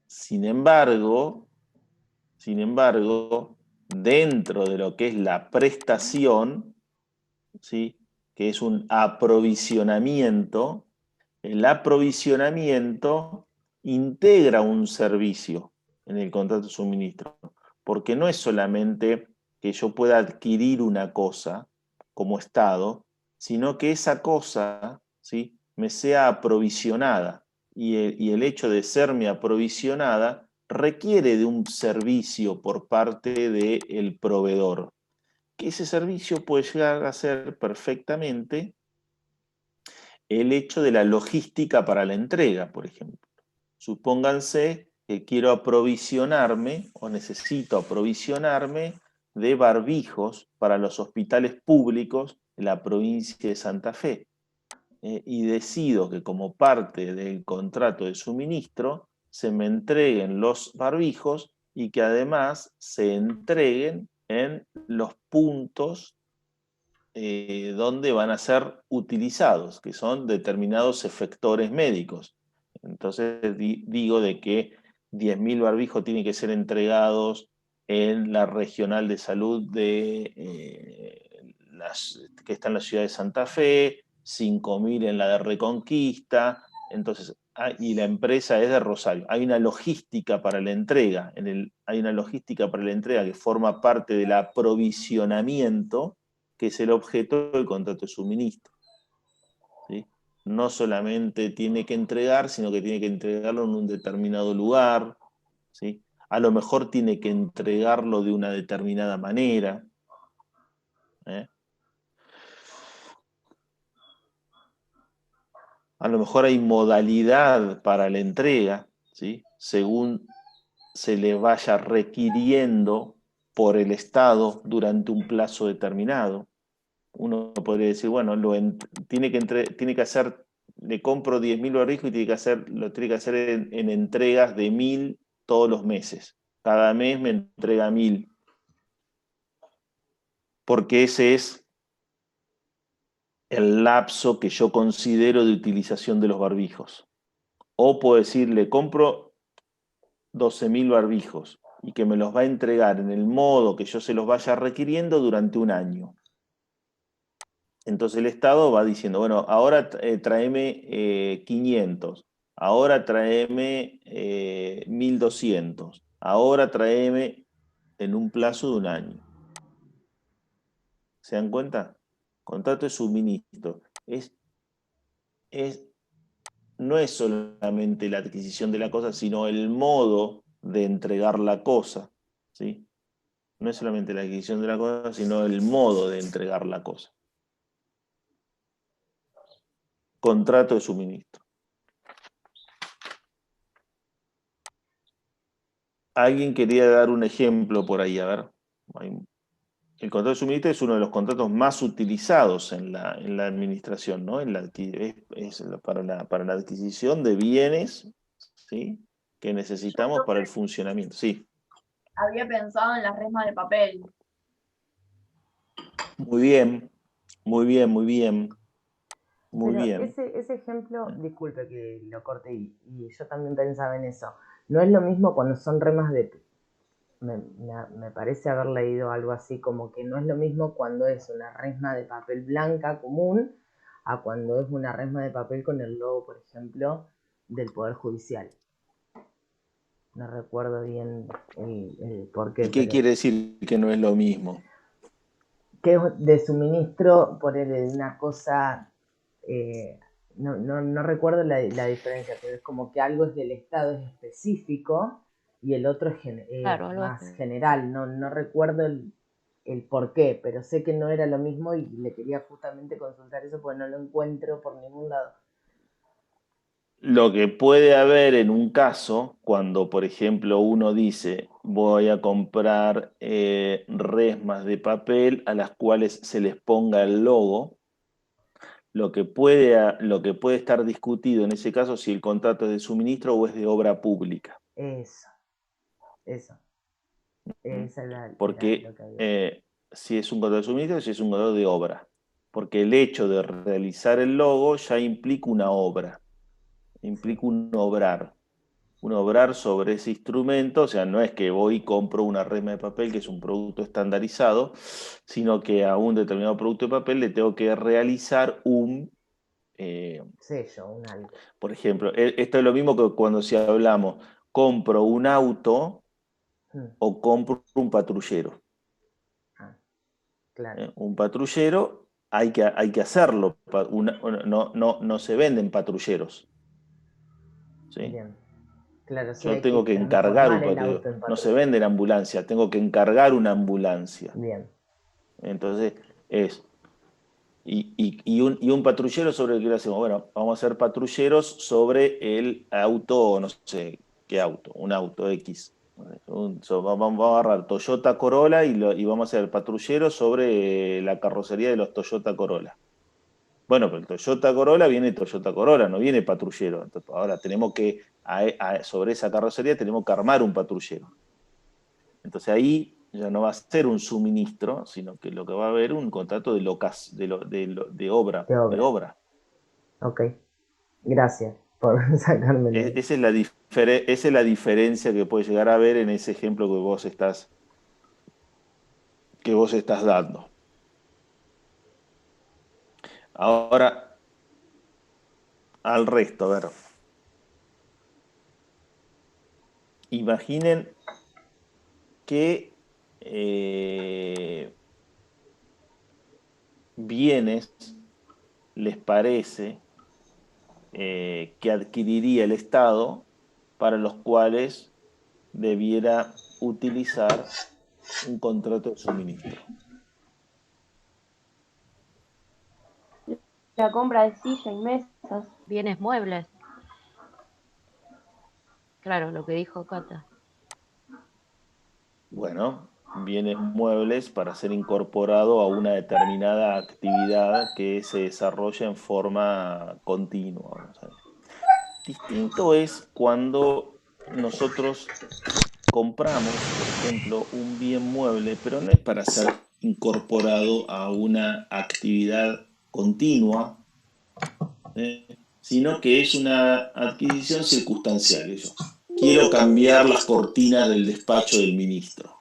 [SPEAKER 1] Sin embargo, dentro de lo que es la prestación, ¿sí? Que es un aprovisionamiento, el aprovisionamiento integra un servicio en el contrato de suministro, porque no es solamente que yo pueda adquirir una cosa como Estado, sino que esa cosa, ¿sí? Me sea aprovisionada, y el hecho de serme aprovisionada requiere de un servicio por parte del proveedor, que ese servicio puede llegar a ser perfectamente el hecho de la logística para la entrega, por ejemplo. Supónganse que quiero aprovisionarme o necesito aprovisionarme de barbijos para los hospitales públicos de la provincia de Santa Fe. Y decido que como parte del contrato de suministro se me entreguen los barbijos y que además se entreguen en los puntos donde van a ser utilizados, que son determinados efectores médicos. Entonces digo de que 10.000 barbijos tienen que ser entregados en la regional de salud que está en la ciudad de Santa Fe, 5.000 en la de Reconquista, entonces, y la empresa es de Rosario. Hay una logística para la entrega, hay una logística para la entrega que forma parte del aprovisionamiento, que es el objeto del contrato de suministro. ¿Sí? No solamente tiene que entregar, sino que tiene que entregarlo en un determinado lugar. ¿Sí? A lo mejor tiene que entregarlo de una determinada manera. A lo mejor hay modalidad para la entrega, ¿sí? Según se le vaya requiriendo por el Estado durante un plazo determinado. Uno podría decir, bueno, tiene que hacer, le compro 10.000 barbijos y lo tiene que hacer en entregas de 1.000 todos los meses. cada mes me entrega 1000. Porque ese es el lapso que yo considero de utilización de los barbijos. O puedo decir, le compro 12.000 barbijos y que me los va a entregar en el modo que yo se los vaya requiriendo durante un año. Entonces el Estado va diciendo, bueno, ahora tráeme 500, ahora tráeme 1.200, ahora tráeme en un plazo de un año. ¿Se dan cuenta? Contrato de suministro. No es solamente la adquisición de la cosa, sino el modo de entregar la cosa. ¿Sí? No es solamente la adquisición de la cosa, sino el modo de entregar la cosa. Contrato de suministro. Alguien quería dar un ejemplo por ahí, a ver. El contrato de suministro es uno de los contratos más utilizados en la administración, ¿no? Para la adquisición de bienes, ¿sí? Que necesitamos para el funcionamiento. Sí.
[SPEAKER 3] Había pensado en las resmas de papel.
[SPEAKER 1] Muy bien, muy bien, muy bien. Muy
[SPEAKER 4] Pero
[SPEAKER 1] bien.
[SPEAKER 4] ese ejemplo, disculpe que lo corte y yo también pensaba en eso. No es lo mismo cuando son remas de... Me parece haber leído algo así como que no es lo mismo cuando es una resma de papel blanca común a cuando es una resma de papel con el logo, por ejemplo, del Poder Judicial. No recuerdo bien el porqué.
[SPEAKER 1] ¿Y qué quiere decir que no es lo mismo?
[SPEAKER 4] Que es de suministro, por una cosa... no recuerdo la diferencia, pero es como que algo es del Estado, es específico, y el otro es
[SPEAKER 7] Claro,
[SPEAKER 4] más general. No recuerdo el por qué, pero sé que no era lo mismo y le quería justamente consultar eso porque no lo encuentro por ningún lado.
[SPEAKER 1] Lo que puede haber en un caso, cuando por ejemplo uno dice voy a comprar resmas de papel a las cuales se les ponga el logo, lo que puede estar discutido en ese caso si el contrato es de suministro o es de obra pública.
[SPEAKER 4] Eso. Esa
[SPEAKER 1] Porque
[SPEAKER 4] lo que había.
[SPEAKER 1] si es un contrato de suministro o si es un contrato de obra. Porque el hecho de realizar el logo ya implica una obra, implica un obrar sobre ese instrumento. O sea, no es que voy y compro una resma de papel, que es un producto estandarizado, sino que a un determinado producto de papel le tengo que realizar un
[SPEAKER 4] sello, un algo.
[SPEAKER 1] Por ejemplo, esto es lo mismo que cuando si hablamos, compro un auto o compro un patrullero.
[SPEAKER 4] Claro.
[SPEAKER 1] Un patrullero hay que hacerlo. No se venden patrulleros. ¿Sí?
[SPEAKER 4] Bien. Claro, sí,
[SPEAKER 1] Yo
[SPEAKER 4] hay
[SPEAKER 1] tengo que encargar un patrullero. No se vende en ambulancia, tengo que encargar una ambulancia.
[SPEAKER 4] Bien.
[SPEAKER 1] Entonces, y un patrullero sobre el que lo hacemos. Bueno, vamos a hacer patrulleros sobre el auto, no sé qué auto, un auto X. Vamos a agarrar Toyota Corolla y vamos a hacer patrulleros sobre la carrocería de los Toyota Corolla. Bueno, pero el Toyota Corolla viene Toyota Corolla, no viene patrullero. Entonces, ahora tenemos que, sobre esa carrocería tenemos que armar un patrullero. Entonces ahí ya no va a ser un suministro, sino que lo que va a haber un contrato de obra. De obra.
[SPEAKER 4] Ok, gracias por sacármelo.
[SPEAKER 1] Esa es la diferencia que puede llegar a haber en ese ejemplo que vos estás dando. Ahora, al resto, a ver. Imaginen que bienes les parece que adquiriría el Estado para los cuales debiera utilizar un contrato de suministro.
[SPEAKER 2] La compra de silla y mesas.
[SPEAKER 7] Bienes muebles. Claro, lo que dijo Cata.
[SPEAKER 1] Bueno, bienes muebles para ser incorporado a una determinada actividad que se desarrolla en forma continua. Vamos a ver. Distinto es cuando nosotros compramos, por ejemplo, un bien mueble, pero no es para ser incorporado a una actividad continua, sino que es una adquisición circunstancial. Eso. Quiero cambiar las cortinas del despacho del ministro.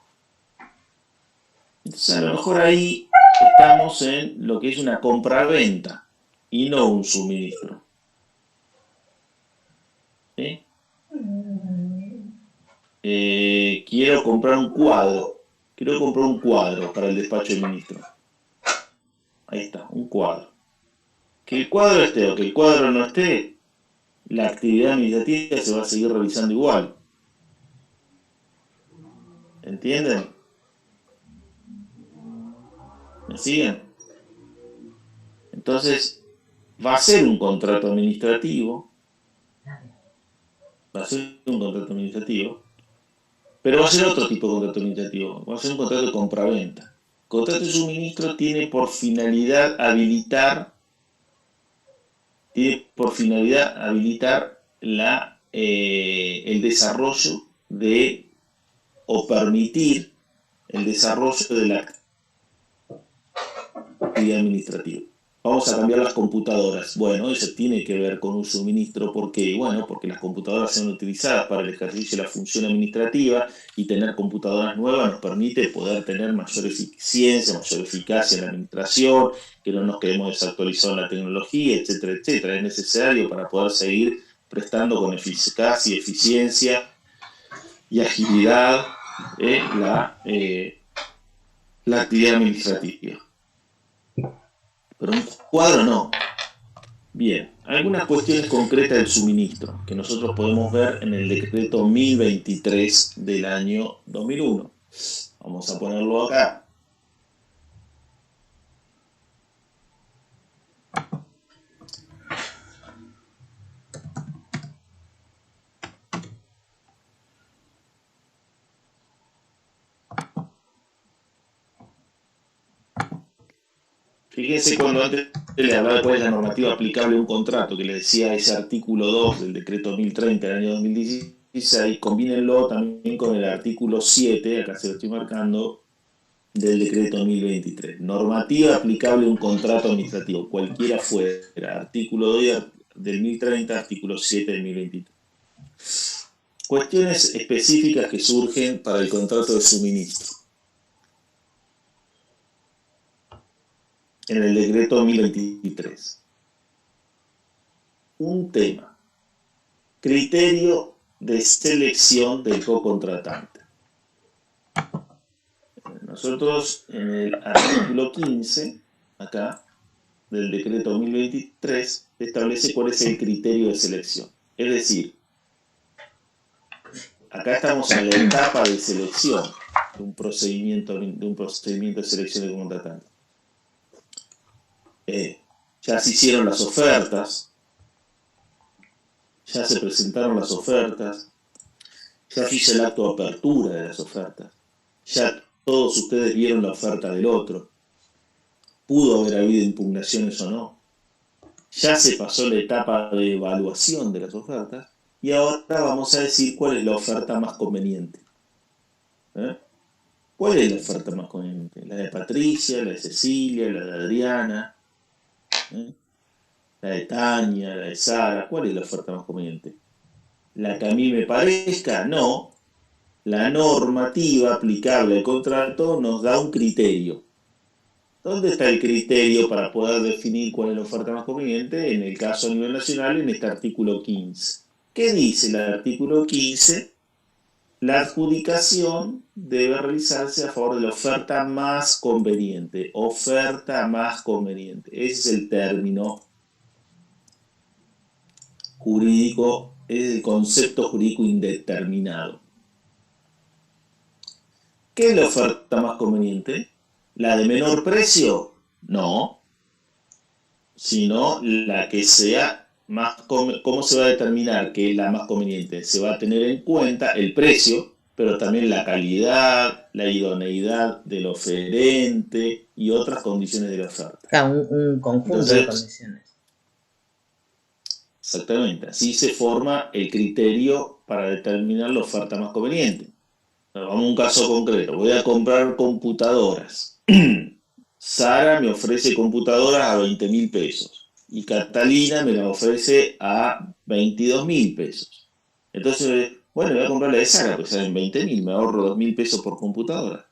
[SPEAKER 1] Entonces, a lo mejor ahí estamos en lo que es una compra-venta y no un suministro. ¿Sí? Quiero comprar un cuadro. Quiero comprar un cuadro para el despacho del ministro. Ahí está, un cuadro. Que el cuadro esté o que el cuadro no esté, la actividad administrativa se va a seguir realizando igual. ¿Entienden? ¿Me siguen? Entonces, va a ser un contrato administrativo. Va a ser un contrato administrativo. Pero va a ser otro tipo de contrato administrativo. Va a ser un contrato de compraventa. El contrato de suministro tiene por finalidad habilitar el desarrollo o permitir el desarrollo de la actividad administrativa. Vamos a cambiar las computadoras. Bueno, eso tiene que ver con un suministro. ¿Por qué? Bueno, porque las computadoras son utilizadas para el ejercicio de la función administrativa y tener computadoras nuevas nos permite poder tener mayor eficiencia, mayor eficacia en la administración, que no nos quedemos desactualizados en la tecnología, etcétera, etcétera. Es necesario para poder seguir prestando con eficacia y eficiencia y agilidad la actividad administrativa. Pero un cuadro no. Bien, algunas cuestiones concretas del suministro que nosotros podemos ver en el decreto 1023 del año 2001. Vamos a ponerlo acá. Fíjense cuando antes le hablaba de cuál es la normativa aplicable a un contrato, que le decía ese artículo 2 del decreto 1030 del año 2016, combínenlo también con el artículo 7, acá se lo estoy marcando, del decreto 1023. Normativa aplicable a un contrato administrativo, cualquiera fuera, artículo 2 del 1030, artículo 7 del 1023. Cuestiones específicas que surgen para el contrato de suministro. En el decreto 1023. Un tema. Criterio de selección del cocontratante. Nosotros en el artículo 15, acá, del decreto 1023, establece cuál es el criterio de selección. Es decir, acá estamos en la etapa de selección de un procedimiento de selección de cocontratante. Ya se hicieron las ofertas, ya se presentaron las ofertas, ya se hizo el acto de apertura de las ofertas, ya todos ustedes vieron la oferta del otro, pudo haber habido impugnaciones o no, ya se pasó la etapa de evaluación de las ofertas y ahora vamos a decir cuál es la oferta más conveniente. ¿Cuál es la oferta más conveniente? ¿La de Patricia, la de Cecilia, la de Adriana? La de Tania, la de Sara, ¿cuál es la oferta más conveniente? ¿La que a mí me parezca? No. La normativa aplicable al contrato nos da un criterio. ¿Dónde está el criterio para poder definir cuál es la oferta más conveniente? En el caso a nivel nacional, en este artículo 15. ¿Qué dice el artículo 15? La adjudicación debe realizarse a favor de la oferta más conveniente. Oferta más conveniente. Ese es el término jurídico, es el concepto jurídico indeterminado. ¿Qué es la oferta más conveniente? ¿La de menor precio? No. Sino la que sea más... ¿Cómo se va a determinar que es la más conveniente? Se va a tener en cuenta el precio, pero también la calidad, la idoneidad del oferente y otras condiciones de la oferta.
[SPEAKER 4] Un conjunto de condiciones.
[SPEAKER 1] Exactamente. Así se forma el criterio para determinar la oferta más conveniente. Vamos a un caso concreto. Voy a comprar computadoras. Sara me ofrece computadoras a 20.000 pesos y Catalina me la ofrece a 22.000 pesos. Entonces, bueno, voy a comprar la de Sara, pues salen 20.000, me ahorro 2.000 pesos por computadora.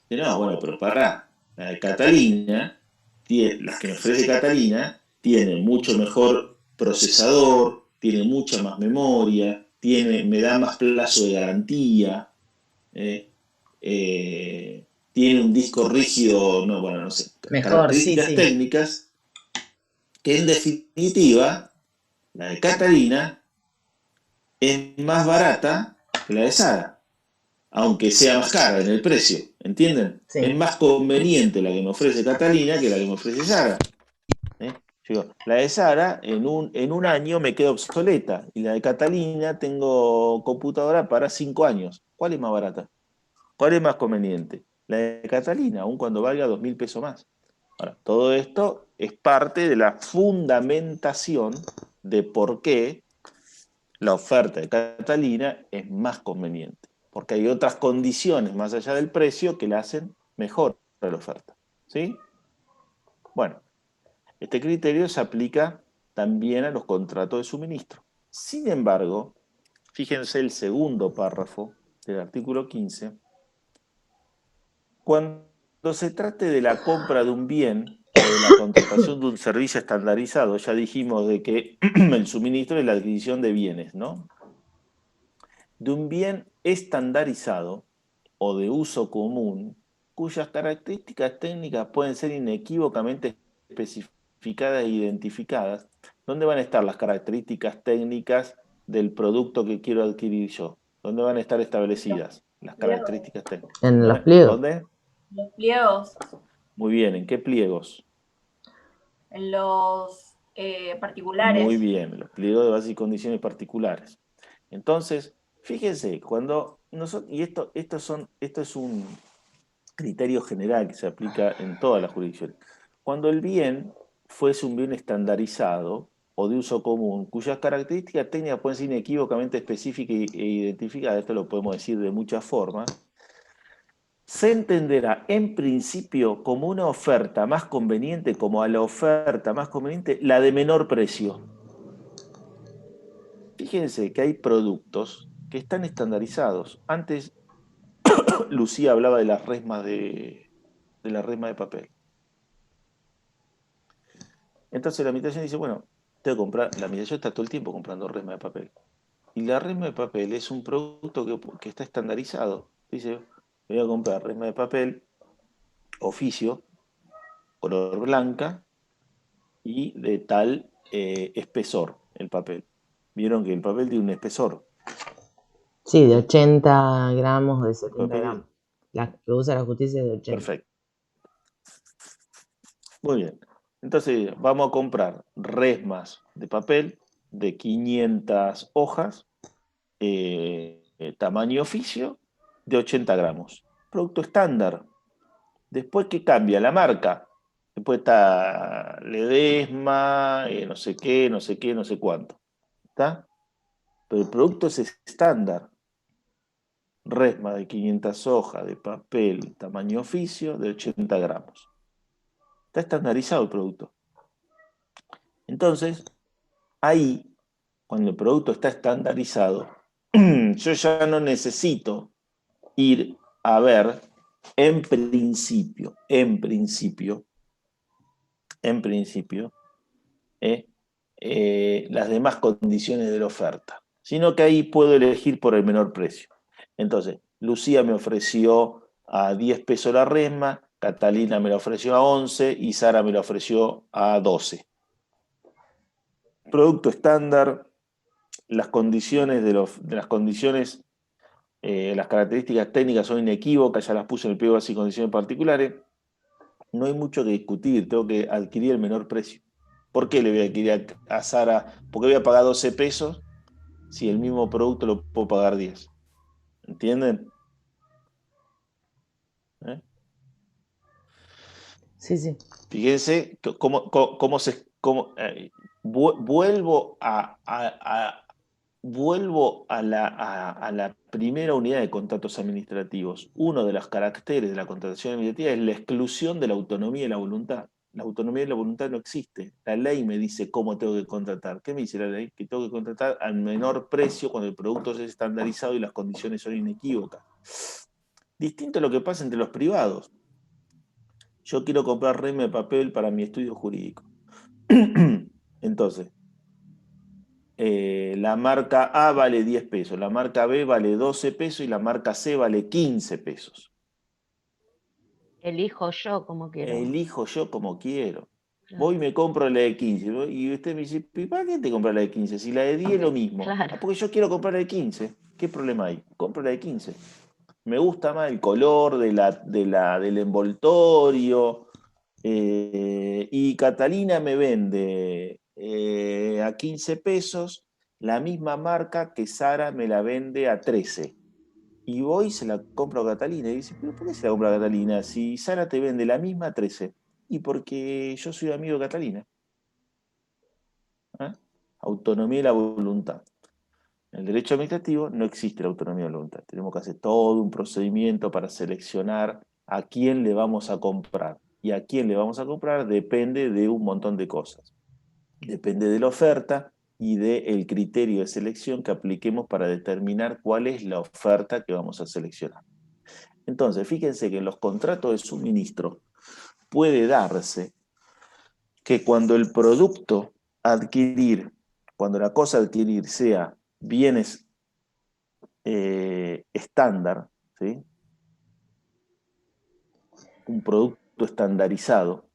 [SPEAKER 1] Y no, bueno, pero pará, la de Catalina, las que me ofrece Catalina, tienen mucho mejor procesador, tiene mucha más memoria, me da más plazo de garantía, eh, tiene un disco rígido, no, bueno, no sé,
[SPEAKER 4] Mejor, sí,
[SPEAKER 1] características
[SPEAKER 4] sí.
[SPEAKER 1] técnicas que en definitiva la de Catalina es más barata que la de Sara, aunque sea más cara en el precio, ¿entienden?
[SPEAKER 4] Sí.
[SPEAKER 1] Es más conveniente la que me ofrece Catalina que la que me ofrece Sara. Digo, la de Sara en un año me queda obsoleta y la de Catalina tengo computadora para 5 años. ¿Cuál es más barata? ¿Cuál es más conveniente? La de Catalina, aun cuando valga 2.000 pesos más. Ahora, todo esto es parte de la fundamentación de por qué la oferta de Catalina es más conveniente. Porque hay otras condiciones más allá del precio que la hacen mejor la oferta. ¿Sí? Bueno, este criterio se aplica también a los contratos de suministro. Sin embargo, fíjense el segundo párrafo del artículo 15. Cuando se trate de la compra de un bien o de la contratación de un servicio estandarizado, ya dijimos de que el suministro es la adquisición de bienes, ¿no? De un bien estandarizado o de uso común, cuyas características técnicas pueden ser inequívocamente especificadas e identificadas. ¿Dónde van a estar las características técnicas del producto que quiero adquirir yo? ¿Dónde van a estar establecidas las características técnicas?
[SPEAKER 4] En los pliegos.
[SPEAKER 1] ¿Dónde?
[SPEAKER 3] Los pliegos,
[SPEAKER 1] Muy bien, ¿en qué pliegos?
[SPEAKER 3] en los particulares.
[SPEAKER 1] Muy bien, los pliegos de bases y condiciones particulares. Entonces, fíjense, cuando nosotros, y esto es un criterio general que se aplica en todas las jurisdicciones. Cuando el bien fuese un bien estandarizado o de uso común, cuyas características técnicas pueden ser inequívocamente específicas e identificadas, esto lo podemos decir de muchas formas, se entenderá en principio como una oferta más conveniente, como a la oferta más conveniente, la de menor precio. Fíjense que hay productos que están estandarizados. Antes Lucía hablaba de las resmas de la resma de papel. Entonces la administración dice, bueno, tengo que comprar, la administración está todo el tiempo comprando resma de papel. Y la resma de papel es un producto que está estandarizado. Dice, voy a comprar resma de papel, oficio, color blanca y de tal espesor el papel. Vieron que el papel tiene un espesor.
[SPEAKER 4] Sí, de 80 gramos, de
[SPEAKER 1] El
[SPEAKER 4] 70
[SPEAKER 1] papel,
[SPEAKER 4] gramos. La que usa la justicia es de 80.
[SPEAKER 1] perfecto. Muy bien. Entonces vamos a comprar resmas de papel de 500 hojas, tamaño oficio, de 80 gramos. Producto estándar. Después, ¿qué cambia? La marca. Después está Ledesma, no sé qué, no sé qué, no sé cuánto. ¿Está? Pero el producto es estándar. Resma de 500 hojas de papel, tamaño oficio, de 80 gramos. Está estandarizado el producto. Entonces, ahí, cuando el producto está estandarizado, yo ya no necesito ir a ver en principio, las demás condiciones de la oferta, sino que ahí puedo elegir por el menor precio. Entonces, Lucía me ofreció a 10 pesos la resma, Catalina me la ofreció a 11 y Sara me la ofreció a 12. Producto estándar, las condiciones las características técnicas son inequívocas, ya las puse en el pliego básico y condiciones particulares. No hay mucho que discutir, tengo que adquirir el menor precio. ¿Por qué le voy a adquirir a Sara? ¿Por qué voy a pagar 12 pesos si el mismo producto lo puedo pagar 10? ¿Entienden? ¿Eh?
[SPEAKER 4] Sí.
[SPEAKER 1] Fíjense cómo vuelvo vuelvo a la primera unidad de contratos administrativos. Uno de los caracteres de la contratación administrativa es la exclusión de la autonomía y la voluntad. La autonomía y la voluntad no existe. La ley me dice cómo tengo que contratar. ¿Qué me dice la ley? Que tengo que contratar al menor precio cuando el producto es estandarizado y las condiciones son inequívocas. Distinto a lo que pasa entre los privados. Yo quiero comprar reme de papel para mi estudio jurídico. Entonces, la marca A vale 10 pesos, la marca B vale 12 pesos y la marca C vale 15 pesos.
[SPEAKER 7] Elijo yo como quiero.
[SPEAKER 1] Elijo yo como quiero.
[SPEAKER 7] Claro.
[SPEAKER 1] Voy y me compro la de 15. Y usted me dice, ¿para qué te compras la de 15? Si la de 10 es lo mismo.
[SPEAKER 7] Claro.
[SPEAKER 1] Ah, porque yo quiero comprar la de 15. ¿Qué problema hay? Compro la de 15. Me gusta más el color del envoltorio. Y Catalina me vende a 15 pesos la misma marca que Sara me la vende a 13. Y voy y se la compro a Catalina. Y dice, ¿pero por qué se la compra a Catalina? Si Sara te vende la misma a 13. Y porque yo soy amigo de Catalina. ¿Eh? Autonomía y la voluntad. En el derecho administrativo no existe la autonomía y la voluntad. Tenemos que hacer todo un procedimiento para seleccionar a quién le vamos a comprar. Y a quién le vamos a comprar depende de un montón de cosas. Depende de la oferta y del criterio de selección que apliquemos para determinar cuál es la oferta que vamos a seleccionar. Entonces, fíjense que en los contratos de suministro puede darse que cuando el producto a adquirir, cuando la cosa a adquirir sea bienes estándar, ¿sí? Un producto estandarizado,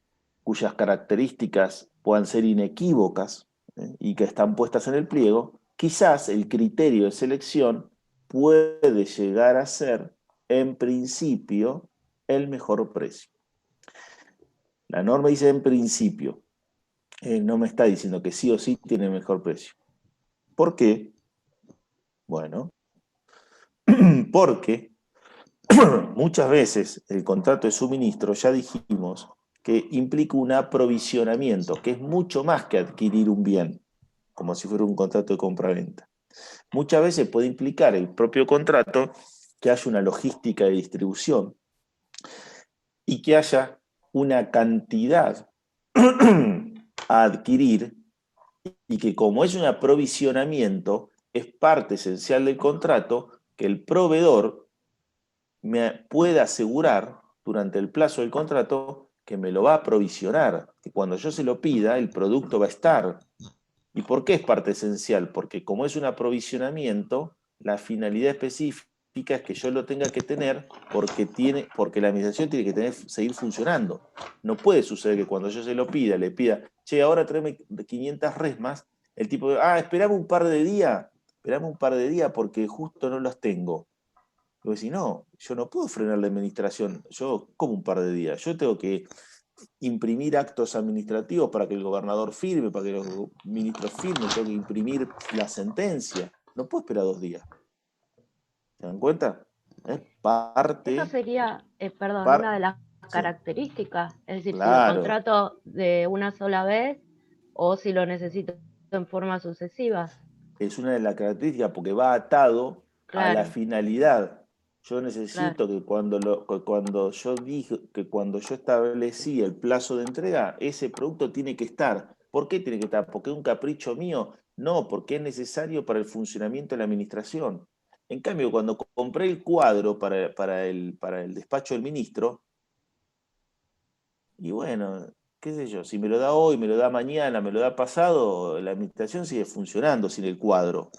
[SPEAKER 1] cuyas características puedan ser inequívocas y que están puestas en el pliego, quizás el criterio de selección puede llegar a ser, en principio, el mejor precio. La norma dice en principio, no me está diciendo que sí o sí tiene el mejor precio. ¿Por qué? Bueno, porque muchas veces el contrato de suministro, ya dijimos, que implica un aprovisionamiento, que es mucho más que adquirir un bien, como si fuera un contrato de compra-venta. Muchas veces puede implicar el propio contrato que haya una logística de distribución y que haya una cantidad a adquirir y que como es un aprovisionamiento, es parte esencial del contrato que el proveedor me puede asegurar durante el plazo del contrato que me lo va a aprovisionar, que cuando yo se lo pida, el producto va a estar. ¿Y por qué es parte esencial? Porque como es un aprovisionamiento, la finalidad específica es que yo lo tenga que tener porque la administración tiene que seguir funcionando. No puede suceder que cuando yo se lo pida, le pida, che, ahora tráeme 500 resmas, el tipo, esperame un par de días porque justo no los tengo. Y vos decís, no, yo no puedo frenar la administración, yo como un par de días, yo tengo que imprimir actos administrativos para que el gobernador firme, para que los ministros firmen, tengo que imprimir la sentencia, no puedo esperar 2 días. ¿Se dan cuenta? Es parte...
[SPEAKER 7] Eso sería, perdón, una de las características, es decir,
[SPEAKER 1] claro.
[SPEAKER 7] Si lo contrato de una sola vez o si lo necesito en forma sucesiva.
[SPEAKER 1] Es una de las características porque va atado a la finalidad. Yo necesito que cuando yo establecí el plazo de entrega, ese producto tiene que estar. ¿Por qué tiene que estar? ¿Porque es un capricho mío? No, porque es necesario para el funcionamiento de la administración. En cambio, cuando compré el cuadro para el despacho del ministro, y bueno, qué sé yo, si me lo da hoy, me lo da mañana, me lo da pasado, la administración sigue funcionando sin el cuadro.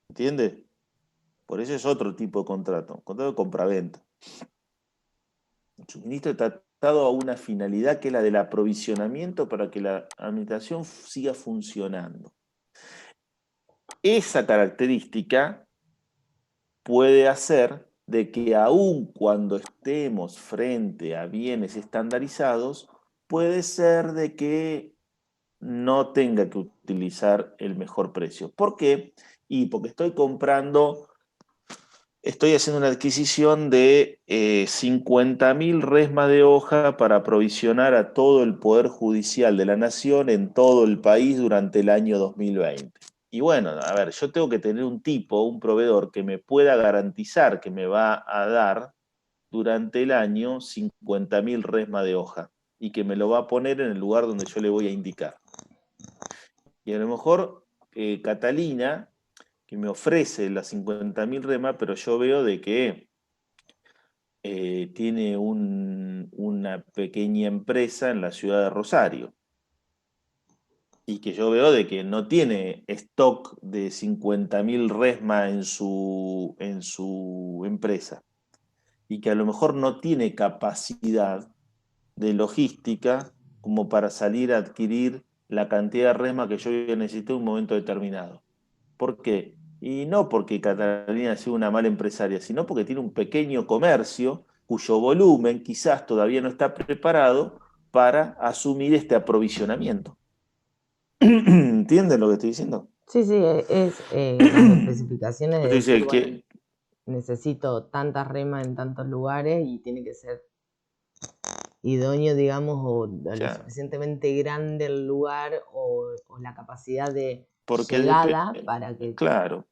[SPEAKER 1] ¿Entiende? Por eso es otro tipo de contrato de compraventa. El suministro está atado a una finalidad que es la del aprovisionamiento para que la administración siga funcionando. Esa característica puede hacer de que aun cuando estemos frente a bienes estandarizados, puede ser de que no tenga que utilizar el mejor precio. ¿Por qué? Porque estoy haciendo una adquisición de 50.000 resmas de hoja para aprovisionar a todo el Poder Judicial de la Nación en todo el país durante el año 2020. Y bueno, a ver, yo tengo que tener un proveedor que me pueda garantizar que me va a dar durante el año 50.000 resmas de hoja y que me lo va a poner en el lugar donde yo le voy a indicar. Y a lo mejor Catalina, que me ofrece las 50.000 resmas, pero yo veo de que tiene una pequeña empresa en la ciudad de Rosario. Y que yo veo de que no tiene stock de 50.000 resmas en su empresa. Y que a lo mejor no tiene capacidad de logística como para salir a adquirir la cantidad de resma que yo necesito en un momento determinado. ¿Por qué? Y no porque Catalina sea una mala empresaria, sino porque tiene un pequeño comercio cuyo volumen quizás todavía no está preparado para asumir este aprovisionamiento. ¿Entienden lo que estoy diciendo?
[SPEAKER 4] Sí, es las especificaciones de
[SPEAKER 1] Usted dice
[SPEAKER 4] decir, bueno,
[SPEAKER 1] que,
[SPEAKER 4] necesito tantas remas en tantos lugares y tiene que ser idóneo, digamos, o lo suficientemente grande el lugar o la capacidad de llegada para que...
[SPEAKER 1] Claro,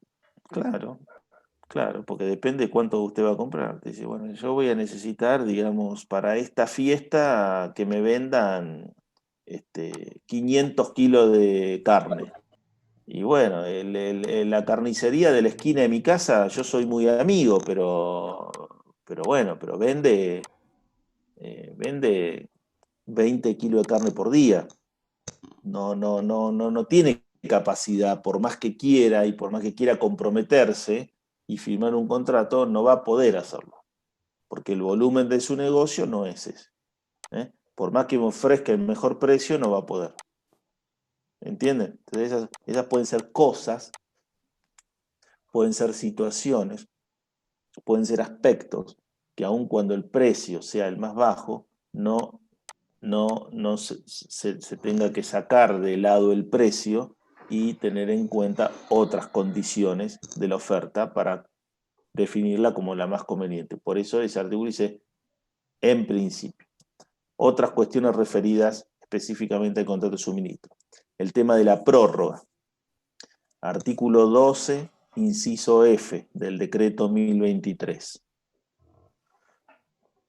[SPEAKER 1] porque depende cuánto usted va a comprar. Dice, bueno, yo voy a necesitar, digamos, para esta fiesta que me vendan 500 kilos de carne. Y bueno, la carnicería de la esquina de mi casa, yo soy muy amigo, pero bueno, pero vende 20 kilos de carne por día. No tiene capacidad, por más que quiera y por más que quiera comprometerse y firmar un contrato, no va a poder hacerlo, porque el volumen de su negocio no es ese. Por más que me ofrezca el mejor precio, no va a poder. ¿Entienden? Entonces esas pueden ser cosas, pueden ser situaciones, pueden ser aspectos que aun cuando el precio sea el más bajo, no se tenga que sacar de lado el precio y tener en cuenta otras condiciones de la oferta para definirla como la más conveniente. Por eso ese artículo dice, en principio. Otras cuestiones referidas específicamente al contrato de suministro. El tema de la prórroga. Artículo 12, inciso F del decreto 1023.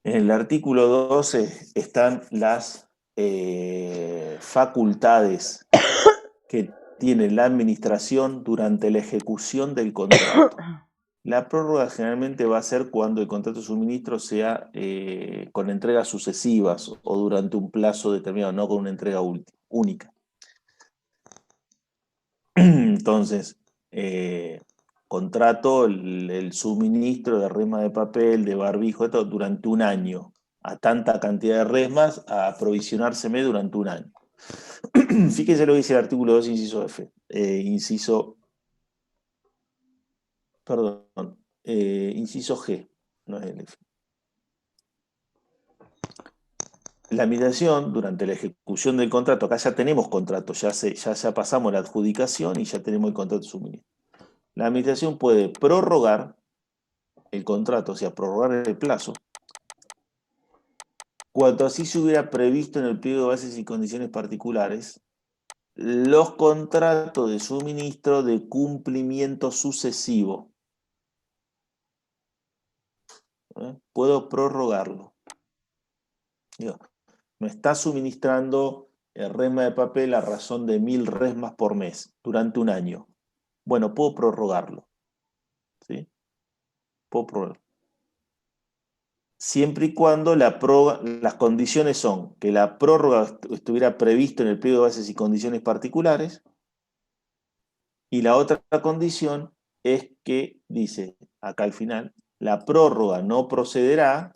[SPEAKER 1] En el artículo 12 están las facultades que tiene la administración durante la ejecución del contrato. La prórroga generalmente va a ser cuando el contrato de suministro sea con entregas sucesivas o durante un plazo determinado, no con una entrega única. Entonces, contrato el suministro de resma de papel, de barbijo, esto durante un año, a tanta cantidad de resmas, a aprovisionárseme durante un año. Fíjense lo que dice el artículo 2, inciso F. Inciso G, no es el F. La administración, durante la ejecución del contrato, acá ya tenemos contrato, ya pasamos la adjudicación y ya tenemos el contrato de suministro. La administración puede prorrogar el contrato, o sea, prorrogar el plazo, cuando así se hubiera previsto en el pliego de bases y condiciones particulares, los contratos de suministro de cumplimiento sucesivo. Puedo prorrogarlo. Digo, me está suministrando resma de papel a razón de 1000 resmas por mes durante un año. Bueno, puedo prorrogarlo. ¿Sí? Puedo prorrogarlo. Siempre y cuando las condiciones son que la prórroga estuviera previsto en el pliego de bases y condiciones particulares, y la otra condición es que, dice acá al final, la prórroga no procederá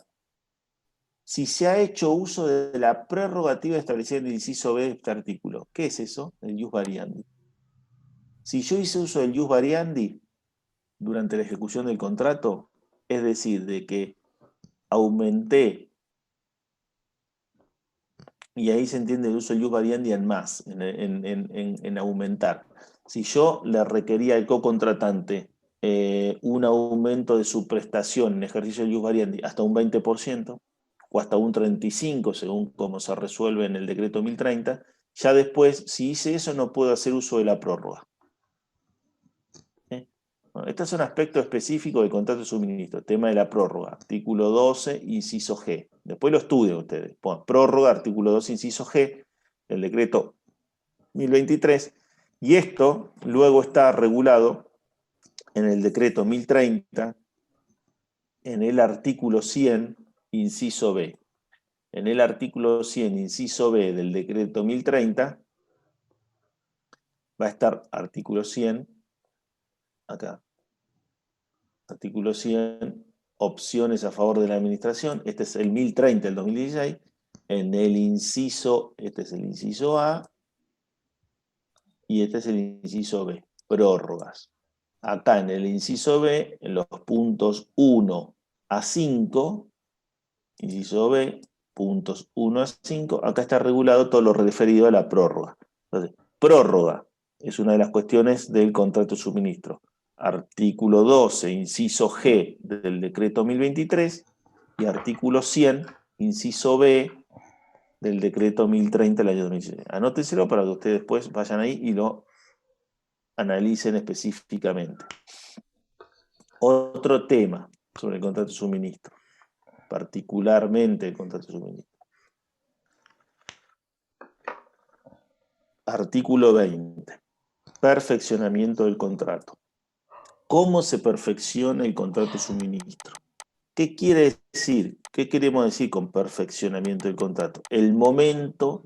[SPEAKER 1] si se ha hecho uso de la prerrogativa establecida en el inciso B de este artículo. ¿Qué es eso? El ius variandi. Si yo hice uso del ius variandi durante la ejecución del contrato, es decir, de que aumenté, y ahí se entiende el uso del ius variandi en más, en aumentar. Si yo le requería al co-contratante un aumento de su prestación en ejercicio del ius variandi hasta un 20%, o hasta un 35%, según cómo se resuelve en el decreto 1030, ya después, si hice eso, no puedo hacer uso de la prórroga. Bueno, este es un aspecto específico del contrato de suministro, tema de la prórroga, artículo 12, inciso G. Después lo estudian ustedes. Bueno, prórroga, artículo 12, inciso G, del decreto 1023, y esto luego está regulado en el decreto 1030, en el artículo 100, inciso B. En el artículo 100, inciso B del decreto 1030, va a estar artículo 100, acá. Artículo 100, opciones a favor de la administración. Este es el 1030 del 2016. En el inciso, este es el inciso A, y este es el inciso B, prórrogas. Acá en el inciso B, en los puntos 1 a 5, inciso B, puntos 1 a 5, acá está regulado todo lo referido a la prórroga. Entonces, prórroga es una de las cuestiones del contrato de suministro. Artículo 12, inciso G del decreto 1023, y artículo 100, inciso B del decreto 1030 del año 2016. Anótenselo para que ustedes después vayan ahí y lo analicen específicamente. Otro tema sobre el contrato de suministro, particularmente el contrato de suministro. Artículo 20. Perfeccionamiento del contrato. ¿Cómo se perfecciona el contrato de suministro? ¿Qué quiere decir? ¿Qué queremos decir con perfeccionamiento del contrato? El momento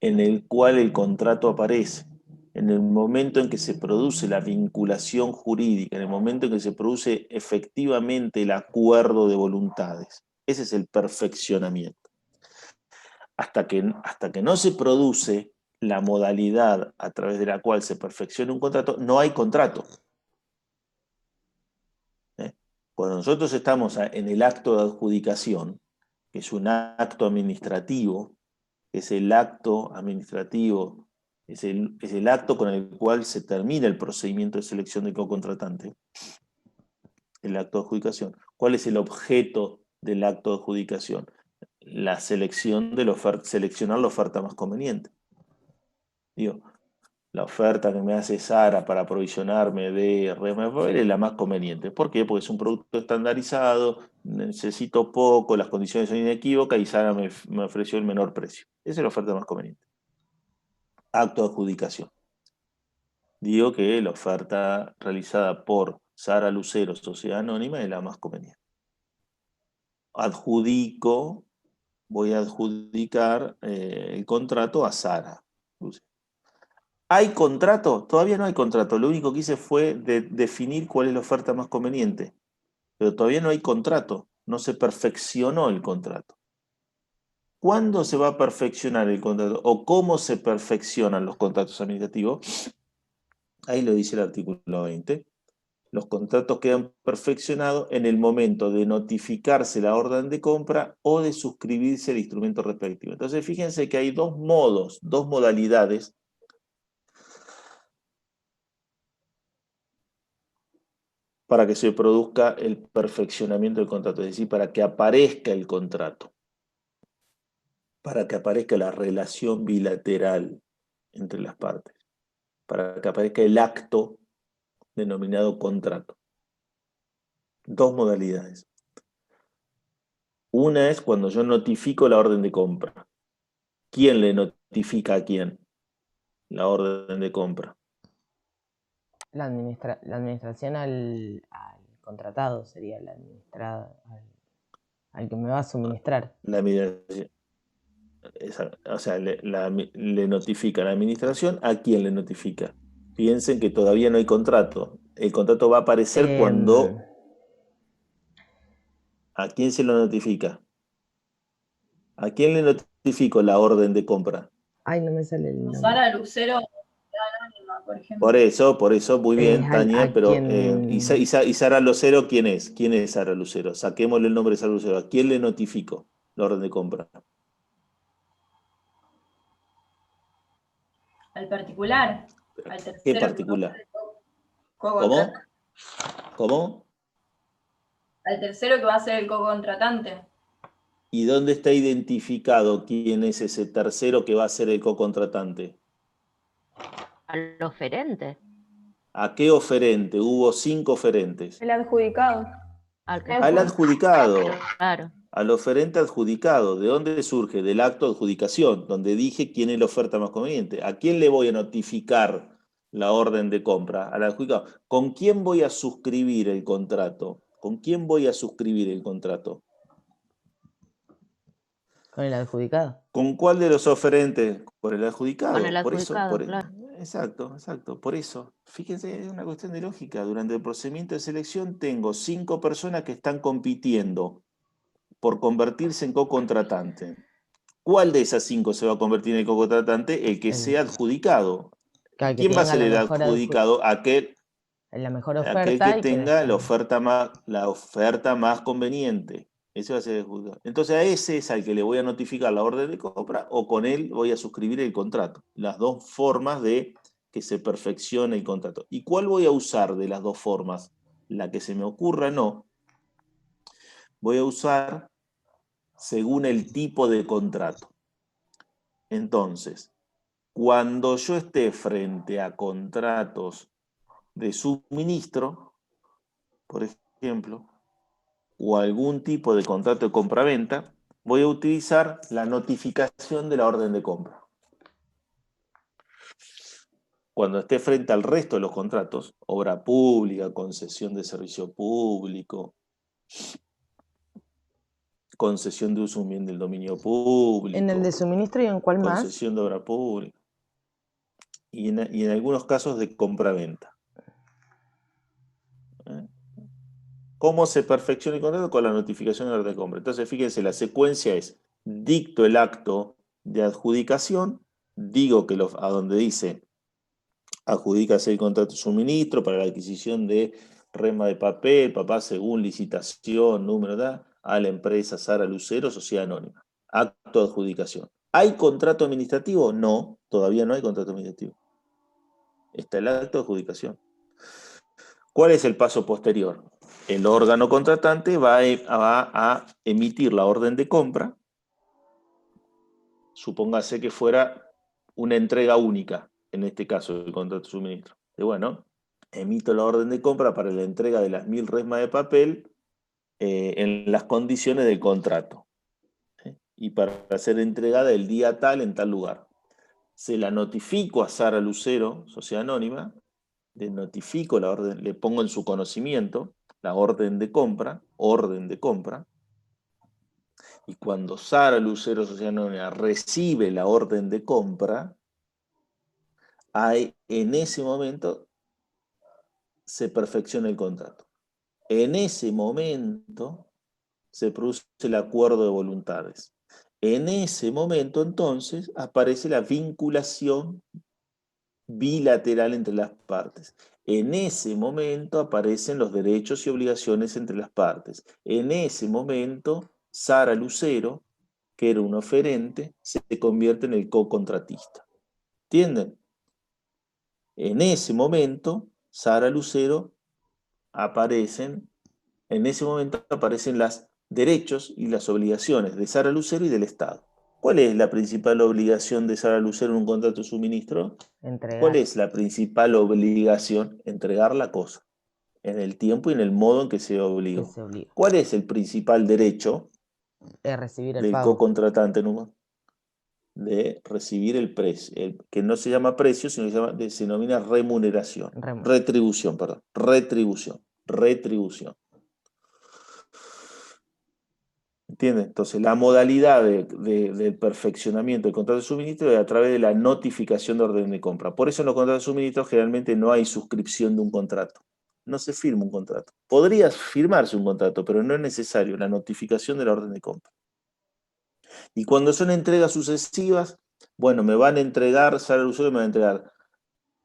[SPEAKER 1] en el cual el contrato aparece, en el momento en que se produce la vinculación jurídica, en el momento en que se produce efectivamente el acuerdo de voluntades. Ese es el perfeccionamiento. Hasta que no se produce la modalidad a través de la cual se perfecciona un contrato, no hay contrato. Cuando nosotros estamos en el acto de adjudicación, que es un acto administrativo, es el acto administrativo, es el acto con el cual se termina el procedimiento de selección del cocontratante, el acto de adjudicación. ¿Cuál es el objeto del acto de adjudicación? La selección de la oferta, seleccionar la oferta más conveniente. Digo, la oferta que me hace Sara para aprovisionarme de RMPL es la más conveniente. ¿Por qué? Porque es un producto estandarizado, necesito poco, las condiciones son inequívocas y Sara me ofreció el menor precio. Esa es la oferta más conveniente. Acto de adjudicación. Digo que la oferta realizada por Sara Lucero, Sociedad Anónima, es la más conveniente. Adjudico, voy a adjudicar el contrato a Sara Lucero. ¿Hay contrato? Todavía no hay contrato. Lo único que hice fue definir cuál es la oferta más conveniente. Pero todavía no hay contrato. No se perfeccionó el contrato. ¿Cuándo se va a perfeccionar el contrato? ¿O cómo se perfeccionan los contratos administrativos? Ahí lo dice el artículo 20. Los contratos quedan perfeccionados en el momento de notificarse la orden de compra o de suscribirse el instrumento respectivo. Entonces, fíjense que hay dos modos, dos modalidades para que se produzca el perfeccionamiento del contrato, es decir, para que aparezca el contrato, para que aparezca la relación bilateral entre las partes, para que aparezca el acto denominado contrato. Dos modalidades. Una es cuando yo notifico la orden de compra. ¿Quién le notifica a quién la orden de compra?
[SPEAKER 4] La administración al contratado sería la administrada, al que me va a suministrar.
[SPEAKER 1] La administración. O sea, le notifica a la administración. ¿A quién le notifica? Piensen que todavía no hay contrato. El contrato va a aparecer cuando... ¿A quién se lo notifica? ¿A quién le notifico la orden de compra?
[SPEAKER 4] Ay, no me sale el nombre.
[SPEAKER 3] Sara Lucero, Anónima, por ejemplo.
[SPEAKER 1] Por eso, muy bien, Tania, pero...
[SPEAKER 4] quien...
[SPEAKER 1] ¿y Sara Lucero quién es? ¿Quién es Sara Lucero? Saquémosle el nombre de Sara Lucero. ¿A quién le notifico la orden de compra?
[SPEAKER 3] Al particular. Al tercero.
[SPEAKER 1] ¿Qué particular?
[SPEAKER 3] ¿Cómo?
[SPEAKER 1] ¿Cómo?
[SPEAKER 3] Al tercero que va a ser el co-contratante.
[SPEAKER 1] ¿Y dónde está identificado quién es ese tercero que va a ser el co-contratante?
[SPEAKER 7] Al oferente.
[SPEAKER 1] ¿A qué oferente? Hubo 5 oferentes.
[SPEAKER 8] El adjudicado.
[SPEAKER 7] Al que
[SPEAKER 1] Al adjudicado.
[SPEAKER 7] Claro.
[SPEAKER 1] Al oferente adjudicado. ¿De dónde surge? Del acto de adjudicación, donde dije quién es la oferta más conveniente. ¿A quién le voy a notificar la orden de compra? Al adjudicado. ¿Con quién voy a suscribir el contrato? ¿Con quién voy a suscribir el contrato?
[SPEAKER 4] Con el adjudicado.
[SPEAKER 1] ¿Con cuál de los oferentes? Por el adjudicado.
[SPEAKER 7] Con el
[SPEAKER 1] Por eso,
[SPEAKER 7] adjudicado, claro.
[SPEAKER 1] Exacto. Por eso, fíjense, es una cuestión de lógica. Durante el procedimiento de selección tengo 5 personas que están compitiendo por convertirse en co-contratante. ¿Cuál de esas 5 se va a convertir en co-contratante? El que sea adjudicado.
[SPEAKER 4] Claro, que
[SPEAKER 1] ¿Quién va a
[SPEAKER 4] tenga
[SPEAKER 1] ser
[SPEAKER 4] la
[SPEAKER 1] el
[SPEAKER 4] mejor
[SPEAKER 1] adjudicado? Aquel
[SPEAKER 4] la mejor
[SPEAKER 1] que
[SPEAKER 4] oferta y que
[SPEAKER 1] tenga la
[SPEAKER 4] después-
[SPEAKER 1] oferta más conveniente. Ese va a ser el adjudicado. Entonces a ese es al que le voy a notificar la orden de compra o con él voy a suscribir el contrato. Las dos formas de que se perfeccione el contrato. ¿Y cuál voy a usar de las dos formas? La que se me ocurra, no. Voy a usar según el tipo de contrato. Entonces, cuando yo esté frente a contratos de suministro, por ejemplo, o algún tipo de contrato de compraventa, voy a utilizar la notificación de la orden de compra. Cuando esté frente al resto de los contratos, obra pública, concesión de servicio público, concesión de uso de un bien del dominio público.
[SPEAKER 4] ¿En el de suministro y en cuál más?
[SPEAKER 1] Concesión de obra pública. Y en algunos casos de compraventa. ¿Cómo se perfecciona el contrato? Con la notificación de la orden de compra. Entonces, fíjense, la secuencia es: dicto el acto de adjudicación, digo que a donde dice adjudícase el contrato de suministro para la adquisición de resma de papel, según licitación, número, a la empresa Sara Lucero, sociedad anónima. Acto de adjudicación. ¿Hay contrato administrativo? No, todavía no hay contrato administrativo. Está el acto de adjudicación. ¿Cuál es el paso posterior? El órgano contratante va a emitir la orden de compra. Supóngase que fuera una entrega única, en este caso, el contrato de suministro. Y bueno, emito la orden de compra para la entrega de las 1000 resmas de papel en las condiciones del contrato. Y para ser entregada el día tal en tal lugar. Se la notifico a Sara Lucero, sociedad anónima, le notifico la orden, le pongo en su conocimiento la orden de compra, y cuando Sara Lucero, sociedad anónima, recibe la orden de compra, en ese momento se perfecciona el contrato. En ese momento se produce el acuerdo de voluntades. En ese momento, entonces, aparece la vinculación bilateral entre las partes. En ese momento aparecen los derechos y obligaciones entre las partes. En ese momento, Sara Lucero, que era un oferente, se convierte en el co-contratista. ¿Entienden? En ese momento, Sara Lucero en ese momento aparecen los derechos y las obligaciones de Sara Lucero y del Estado. ¿Cuál es la principal obligación de Sara Lucero en un contrato de suministro?
[SPEAKER 4] Entregar.
[SPEAKER 1] ¿Cuál es la principal obligación? Entregar la cosa, en el tiempo y en el modo en que se obligó. ¿Cuál es el principal derecho
[SPEAKER 4] recibir el
[SPEAKER 1] del
[SPEAKER 4] pago.
[SPEAKER 1] co-contratante? De recibir el precio, que no se llama precio, sino que se denomina remuneración. Retribución. ¿Entiendes? Entonces, la modalidad del perfeccionamiento del contrato de suministro es a través de la notificación de orden de compra. Por eso en los contratos de suministro generalmente no hay suscripción de un contrato. No se firma un contrato. Podría firmarse un contrato, pero no es necesario la notificación de la orden de compra. Y cuando son entregas sucesivas, bueno, me van a entregar, Sara Lucero me va a entregar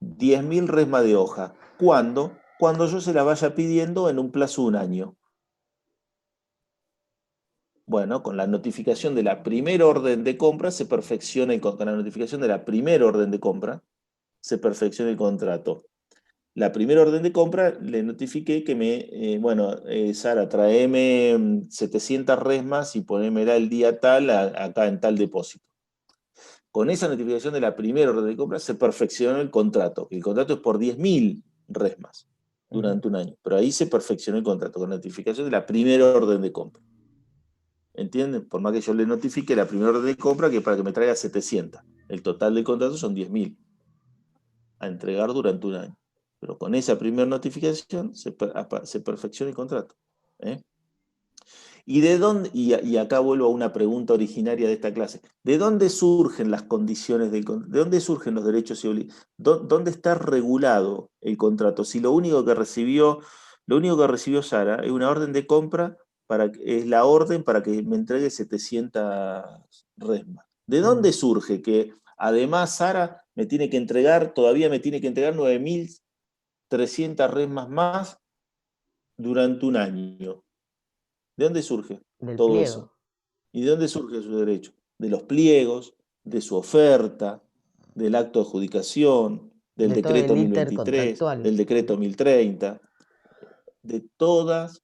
[SPEAKER 1] 10.000 resmas de hoja. ¿Cuándo? Cuando yo se la vaya pidiendo en un plazo de un año. Bueno, con la notificación de la primera orden de compra se perfecciona con la notificación de la primera orden de compra se perfecciona el contrato. La primera orden de compra le notifiqué que Sara, traeme 700 resmas y ponémela el día tal acá en tal depósito. Con esa notificación de la primera orden de compra se perfecciona el contrato. El contrato es por 10.000 resmas durante un año. Pero ahí se perfeccionó el contrato con notificación de la primera orden de compra. ¿Entienden? Por más que yo le notifique la primera orden de compra, que para que me traiga 700. El total del contrato son 10.000 a entregar durante un año. Pero con esa primera notificación se perfecciona el contrato. ¿Eh? ¿Y de dónde? Y acá vuelvo a una pregunta originaria de esta clase. ¿De dónde surgen las condiciones del contrato? ¿De dónde surgen los derechos y obligaciones? ¿Dónde está regulado el contrato? Si lo único que recibió Sara es una orden de compra, es la orden para que me entregue 700 resmas. ¿De dónde surge que además Sara todavía me tiene que entregar 9.300 resmas más durante un año? ¿De dónde surge todo
[SPEAKER 4] pliego.
[SPEAKER 1] eso? ¿Y de dónde surge su derecho? De los pliegos, de su oferta, del acto de adjudicación, del decreto 1023, del decreto 1030, de todas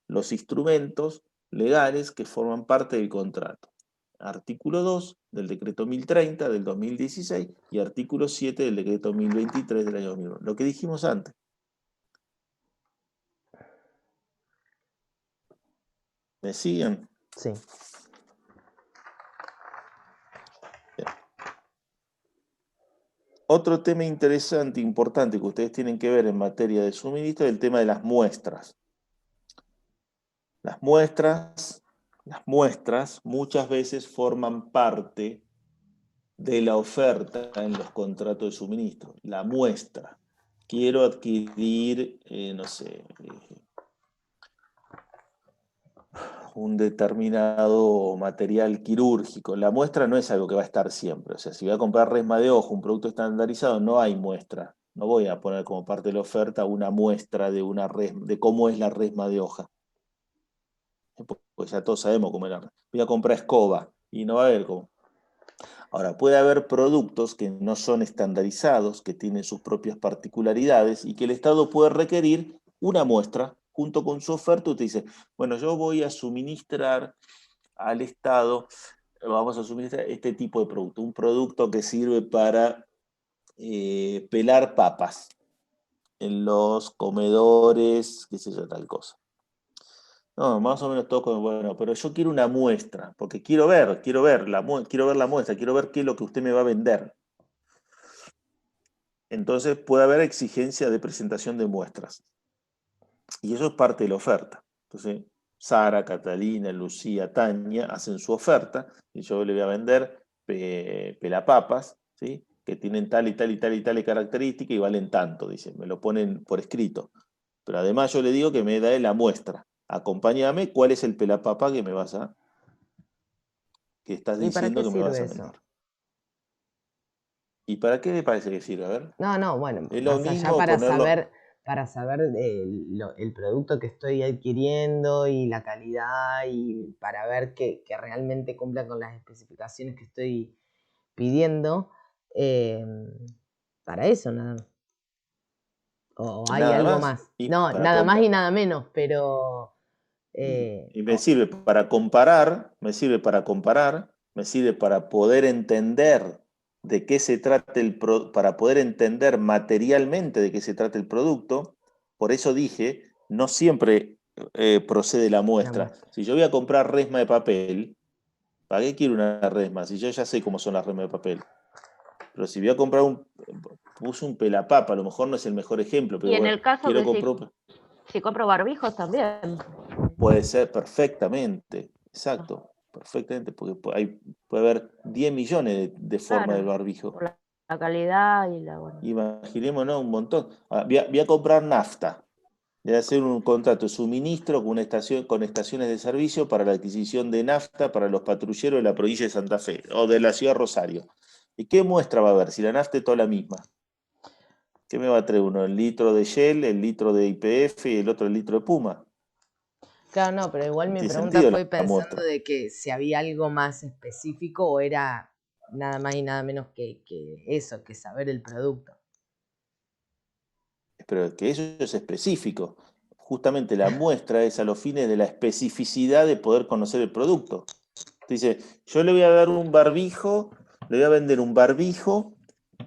[SPEAKER 1] los instrumentos legales que forman parte del contrato. Artículo 2 del decreto 1030 del 2016 y artículo 7 del decreto 1023 del año 2001. Lo que dijimos antes. ¿Me siguen?
[SPEAKER 4] Sí.
[SPEAKER 1] Bien. Otro tema interesante, importante, que ustedes tienen que ver en materia de suministro es el tema de las muestras. Las muestras muchas veces forman parte de la oferta en los contratos de suministro. La muestra. Quiero adquirir, no sé, un determinado material quirúrgico. La muestra no es algo que va a estar siempre. O sea, si voy a comprar resma de hoja, un producto estandarizado, no hay muestra. No voy a poner como parte de la oferta una muestra de cómo es la resma de hoja. Pues ya todos sabemos cómo es la resma. Voy a comprar escoba y no va a haber cómo. Ahora, puede haber productos que no son estandarizados, que tienen sus propias particularidades y que el Estado puede requerir una muestra junto con su oferta. Usted dice, bueno, yo voy a suministrar al Estado, vamos a suministrar este tipo de producto, un producto que sirve para pelar papas en los comedores, qué sé yo, tal cosa. No, más o menos todo como, bueno, pero yo quiero una muestra, porque quiero ver la muestra, quiero ver qué es lo que usted me va a vender. Entonces puede haber exigencia de presentación de muestras. Y eso es parte de la oferta. Entonces, Sara, Catalina, Lucía, Tania hacen su oferta y yo le voy a vender pelapapas, ¿sí? Que tienen tal y tal y tal y tal característica y valen tanto, dicen, me lo ponen por escrito. Pero además yo le digo que me da la muestra. Acompáñame, ¿cuál es el pelapapa que que estás diciendo que me vas a vender?
[SPEAKER 4] Eso?
[SPEAKER 1] ¿Y para qué me parece que sirve? A ver.
[SPEAKER 4] No, bueno,
[SPEAKER 1] es lo
[SPEAKER 4] más
[SPEAKER 1] mismo
[SPEAKER 4] allá
[SPEAKER 1] ponerlo...
[SPEAKER 4] para saber el producto que estoy adquiriendo y la calidad y para ver que realmente cumpla con las especificaciones que estoy pidiendo, para eso nada más. ¿O hay
[SPEAKER 1] Nada
[SPEAKER 4] algo
[SPEAKER 1] más.
[SPEAKER 4] más? No, nada más y nada menos, pero...
[SPEAKER 1] Y me sirve para comparar, me sirve para poder entender de qué se trata para poder entender materialmente de qué se trata el producto. Por eso dije, no siempre procede la muestra. Si yo voy a comprar resma de papel, ¿para qué quiero una resma? Si yo ya sé cómo son las resmas de papel. Pero si voy a comprar puse un pelapapa, a lo mejor no es el mejor ejemplo, pero
[SPEAKER 7] y en
[SPEAKER 1] bueno,
[SPEAKER 7] el caso
[SPEAKER 1] quiero
[SPEAKER 7] que
[SPEAKER 1] comprar...
[SPEAKER 7] si compro barbijos también.
[SPEAKER 1] Puede ser perfectamente, exacto, perfectamente, porque puede haber 10 millones de formas de barbijo.
[SPEAKER 7] Por la calidad y la... Bueno.
[SPEAKER 1] Imaginémonos un montón. Voy a comprar nafta. Voy a hacer un contrato de suministro con estaciones de servicio para la adquisición de nafta para los patrulleros de la provincia de Santa Fe o de la ciudad de Rosario. ¿Y qué muestra va a haber? Si la nafta es toda la misma. ¿Qué me va a traer uno? El litro de Shell, el litro de YPF y el otro el litro de Puma.
[SPEAKER 4] Claro, no, pero igual mi pregunta fue pensando de que si había algo más específico o era nada más y nada menos que eso, que saber el producto.
[SPEAKER 1] Pero que eso es específico. Justamente la muestra es a los fines de la especificidad de poder conocer el producto. Dice, yo le voy a dar un barbijo, le voy a vender un barbijo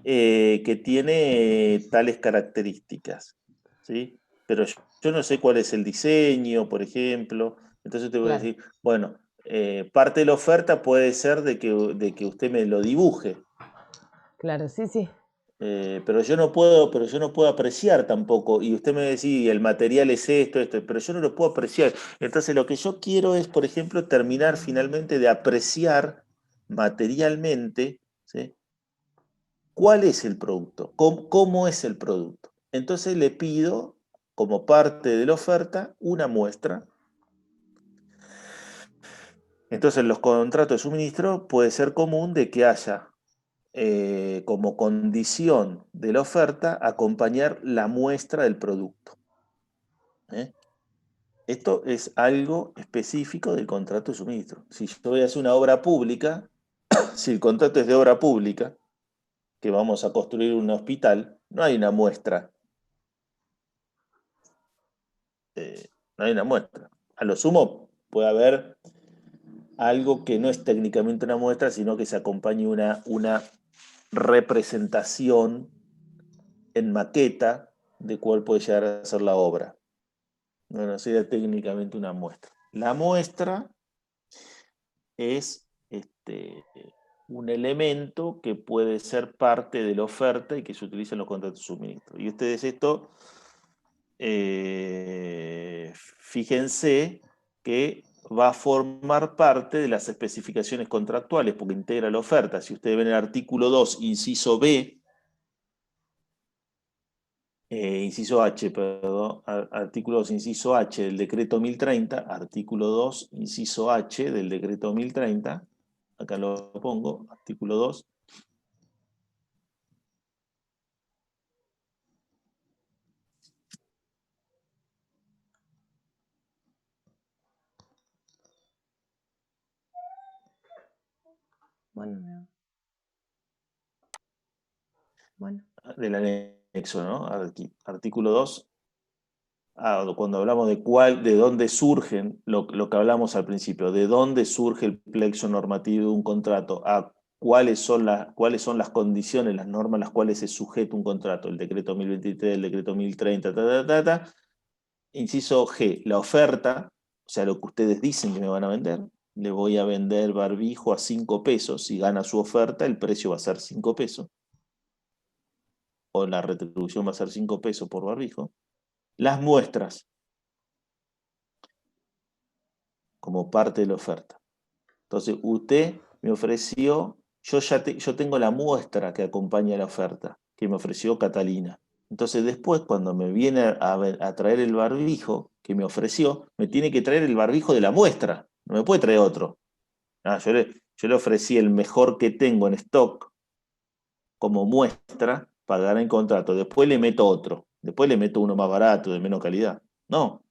[SPEAKER 1] que tiene tales características, ¿sí? Pero yo no sé cuál es el diseño, por ejemplo. Entonces te voy a
[SPEAKER 4] Claro.
[SPEAKER 1] decir, bueno, parte de la oferta puede ser de que usted me lo dibuje.
[SPEAKER 4] Claro, sí, sí.
[SPEAKER 1] Pero yo no puedo apreciar tampoco. Y usted me decía, el material es esto, pero yo no lo puedo apreciar. Entonces lo que yo quiero es, por ejemplo, terminar finalmente de apreciar materialmente, ¿sí? ¿Cuál es el producto? ¿Cómo es el producto? Entonces le pido, como parte de la oferta, una muestra. Entonces en los contratos de suministro puede ser común de que haya como condición de la oferta acompañar la muestra del producto. ¿Eh? Esto es algo específico del contrato de suministro. Si yo voy a hacer una obra pública, si el contrato es de obra pública, que vamos a construir un hospital, no hay una muestra. No hay una muestra. A lo sumo puede haber algo que no es técnicamente una muestra, sino que se acompañe una representación en maqueta de cuál puede llegar a ser la obra. No sería técnicamente una muestra. La muestra es un elemento que puede ser parte de la oferta y que se utiliza en los contratos de suministro. Y ustedes esto, fíjense que va a formar parte de las especificaciones contractuales, porque integra la oferta. Si ustedes ven el artículo 2, inciso B, inciso H, perdón, artículo 2, inciso H del decreto 1030, artículo 2, inciso H del decreto 1030, acá lo pongo, artículo 2.
[SPEAKER 4] Bueno. Bueno.
[SPEAKER 1] Del anexo, ¿no? Artículo 2. Cuando hablamos de dónde surgen, lo que hablamos al principio, de dónde surge el plexo normativo de un contrato, cuáles son las condiciones, las normas a las cuales se sujeta un contrato, el decreto 1023, el decreto 1030, Inciso G, la oferta, o sea, lo que ustedes dicen que me van a vender, le voy a vender barbijo a 5 pesos, si gana su oferta, el precio va a ser 5 pesos, o la retribución va a ser 5 pesos por barbijo. Las muestras, como parte de la oferta. Entonces, usted me ofreció, yo tengo la muestra que acompaña la oferta, que me ofreció Catalina. Entonces, después, cuando me viene a traer el barbijo que me ofreció, me tiene que traer el barbijo de la muestra, no me puede traer otro. Yo le ofrecí el mejor que tengo en stock como muestra para dar en contrato. Después le meto otro, después le meto uno más barato, de menos calidad. No,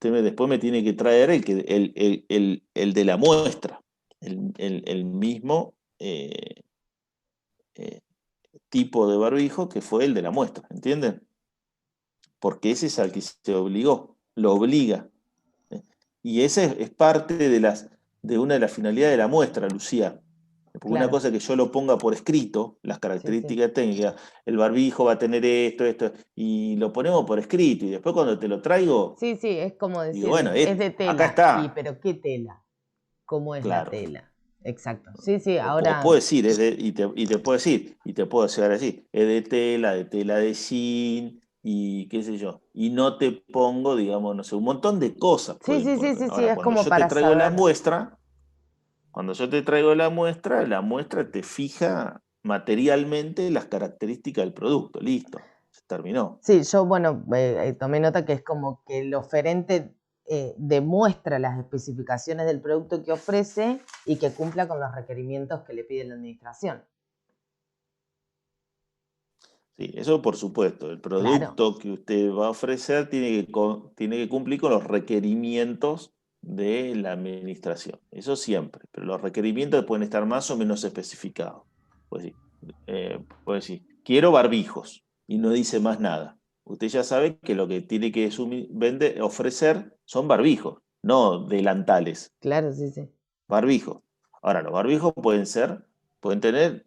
[SPEAKER 1] después me tiene que traer el de la muestra, el mismo eh, tipo de barbijo que fue el de la muestra, ¿entienden? Porque ese es al que se obligó, lo obliga. Y ese es parte de una de las finalidades de la muestra, Lucía. Porque una
[SPEAKER 4] Claro.
[SPEAKER 1] cosa es que yo lo ponga por escrito, las características técnicas, el barbijo va a tener esto, y lo ponemos por escrito, y después cuando te lo traigo,
[SPEAKER 4] Sí, es como decir,
[SPEAKER 1] digo, bueno,
[SPEAKER 4] es de
[SPEAKER 1] acá
[SPEAKER 4] tela.
[SPEAKER 1] está.
[SPEAKER 4] Pero ¿qué tela? ¿Cómo es la
[SPEAKER 1] Claro.
[SPEAKER 4] tela? Exacto. Sí,
[SPEAKER 1] O
[SPEAKER 4] ahora.
[SPEAKER 1] puedo decir, y te puedo decir, y te puedo llegar a decir, es de tela de jean, y qué sé yo. Y no te pongo, digamos, no sé, un montón de cosas
[SPEAKER 4] Sí,
[SPEAKER 1] pueden poner.
[SPEAKER 4] sí,
[SPEAKER 1] Ahora,
[SPEAKER 4] es
[SPEAKER 1] cuando
[SPEAKER 4] como
[SPEAKER 1] yo te
[SPEAKER 4] para
[SPEAKER 1] traigo la
[SPEAKER 4] saber.
[SPEAKER 1] muestra, cuando yo te traigo la muestra te fija materialmente las características del producto. Listo, se terminó.
[SPEAKER 4] Sí, yo, bueno, tomé nota que es como que el oferente demuestra las especificaciones del producto que ofrece y que cumpla con los requerimientos que le pide la administración.
[SPEAKER 1] Sí, eso por supuesto. El producto que usted va a ofrecer tiene que cumplir con los requerimientos de la administración. Eso siempre. Pero los requerimientos pueden estar más o menos especificados. Pues sí, puede decir, quiero barbijos y no dice más nada. Usted ya sabe que lo que tiene que ofrecer son barbijos, no delantales.
[SPEAKER 4] Claro, sí.
[SPEAKER 1] Barbijos. Ahora, los barbijos pueden tener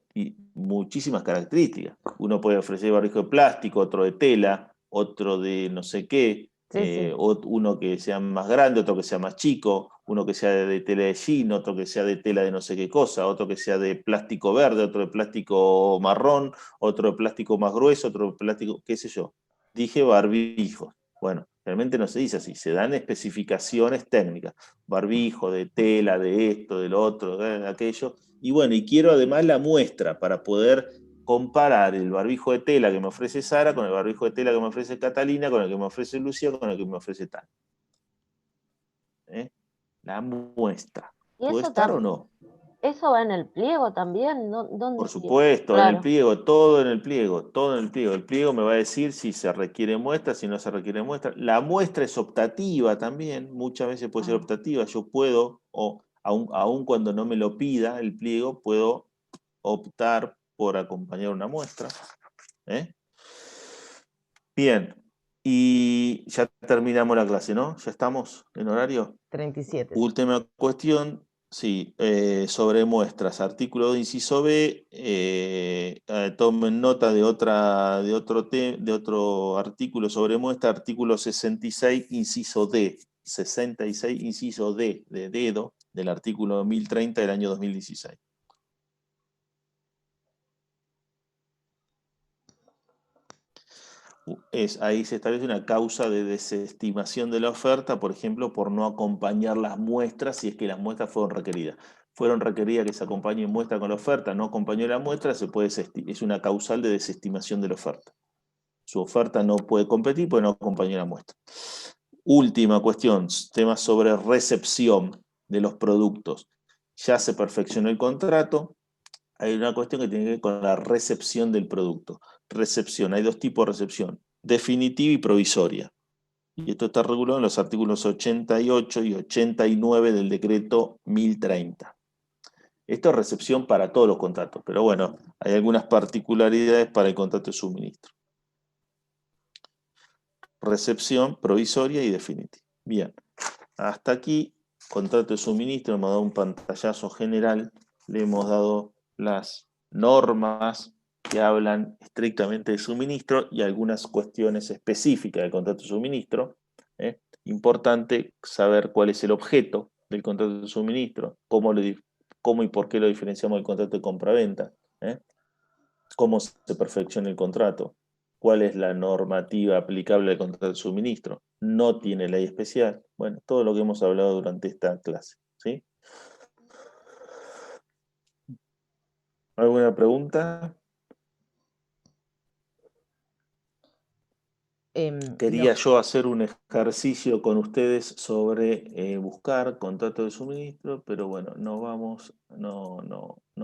[SPEAKER 1] muchísimas características. Uno puede ofrecer barbijo de plástico, otro de tela, otro de no sé qué,
[SPEAKER 4] Sí.
[SPEAKER 1] uno que sea más grande, otro que sea más chico, uno que sea de tela de jean, otro que sea de tela de no sé qué cosa, otro que sea de plástico verde, otro de plástico marrón, otro de plástico más grueso, otro de plástico, qué sé yo. Dije barbijos. Bueno, realmente no se dice así, se dan especificaciones técnicas. Barbijo, de tela, de esto, de lo otro, de aquello. Y bueno, y quiero además la muestra para poder comparar el barbijo de tela que me ofrece Sara con el barbijo de tela que me ofrece Catalina, con el que me ofrece Lucía, con el que me ofrece tal. La muestra.
[SPEAKER 7] ¿Y
[SPEAKER 1] ¿Puede estar o no?
[SPEAKER 7] eso va en el pliego también? ¿Dónde
[SPEAKER 1] Por
[SPEAKER 7] viene?
[SPEAKER 1] supuesto, en el
[SPEAKER 7] Claro.
[SPEAKER 1] pliego, todo en el pliego, todo en el pliego. El pliego me va a decir si se requiere muestra, si no se requiere muestra. La muestra es optativa también, muchas veces puede ser optativa. Yo puedo, o aun cuando no me lo pida el pliego, puedo optar por acompañar una muestra. Bien, y ya terminamos la clase, ¿no? ¿Ya estamos en horario?
[SPEAKER 4] 37.
[SPEAKER 1] Última cuestión, sí, sobre muestras, artículo de inciso B, tomen nota de otro artículo sobre muestra, artículo 66, inciso D, 66, inciso D, de dedo, del artículo 1030 del año 2016. Ahí se establece una causa de desestimación de la oferta, por ejemplo, por no acompañar las muestras si es que las muestras fueron requeridas. Fueron requeridas que se acompañe muestra con la oferta, no acompañó la muestra, es una causal de desestimación de la oferta. Su oferta no puede competir porque no acompañó la muestra. Última cuestión, temas sobre recepción de los productos. Ya se perfeccionó el contrato, hay una cuestión que tiene que ver con la recepción del producto. Recepción, hay dos tipos de recepción, definitiva y provisoria. Y esto está regulado en los artículos 88 y 89 del decreto 1030. Esto es recepción para todos los contratos, pero bueno, hay algunas particularidades para el contrato de suministro. Recepción provisoria y definitiva. Bien, hasta aquí, contrato de suministro, hemos dado un pantallazo general, le hemos dado las normas que hablan estrictamente de suministro y algunas cuestiones específicas del contrato de suministro. Importante saber cuál es el objeto del contrato de suministro, cómo y por qué lo diferenciamos del contrato de compraventa, cómo se perfecciona el contrato, cuál es la normativa aplicable al contrato de suministro. No tiene ley especial. Bueno, todo lo que hemos hablado durante esta clase. ¿Sí? ¿Alguna pregunta? Quería yo hacer un ejercicio con ustedes sobre buscar contrato de suministro, pero bueno, no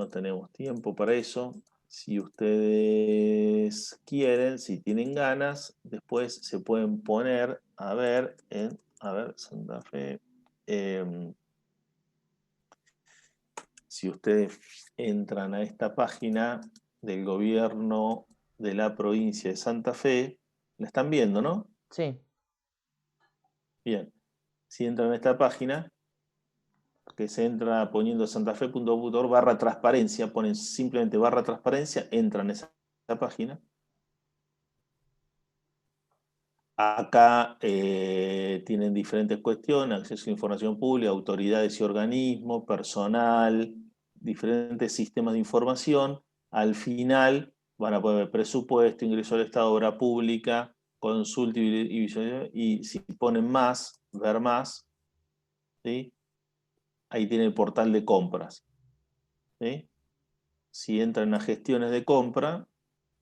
[SPEAKER 1] tenemos tiempo para eso. Si ustedes quieren, si tienen ganas, después se pueden poner a ver Santa Fe. Si ustedes entran a esta página del gobierno de la provincia de Santa Fe, la están viendo, ¿no?
[SPEAKER 4] Sí.
[SPEAKER 1] Bien. Si entran a esta página, que se entra poniendo santafe.gov.ar/transparencia, ponen simplemente /transparencia, entran a esa página. Acá tienen diferentes cuestiones, acceso a información pública, autoridades y organismos, personal, diferentes sistemas de información. Al final van a poder ver presupuesto, ingreso al Estado, obra pública, consulta y si ponen más, ver más, ¿sí? Ahí tiene el portal de compras. ¿Sí? Si entran a gestiones de compra,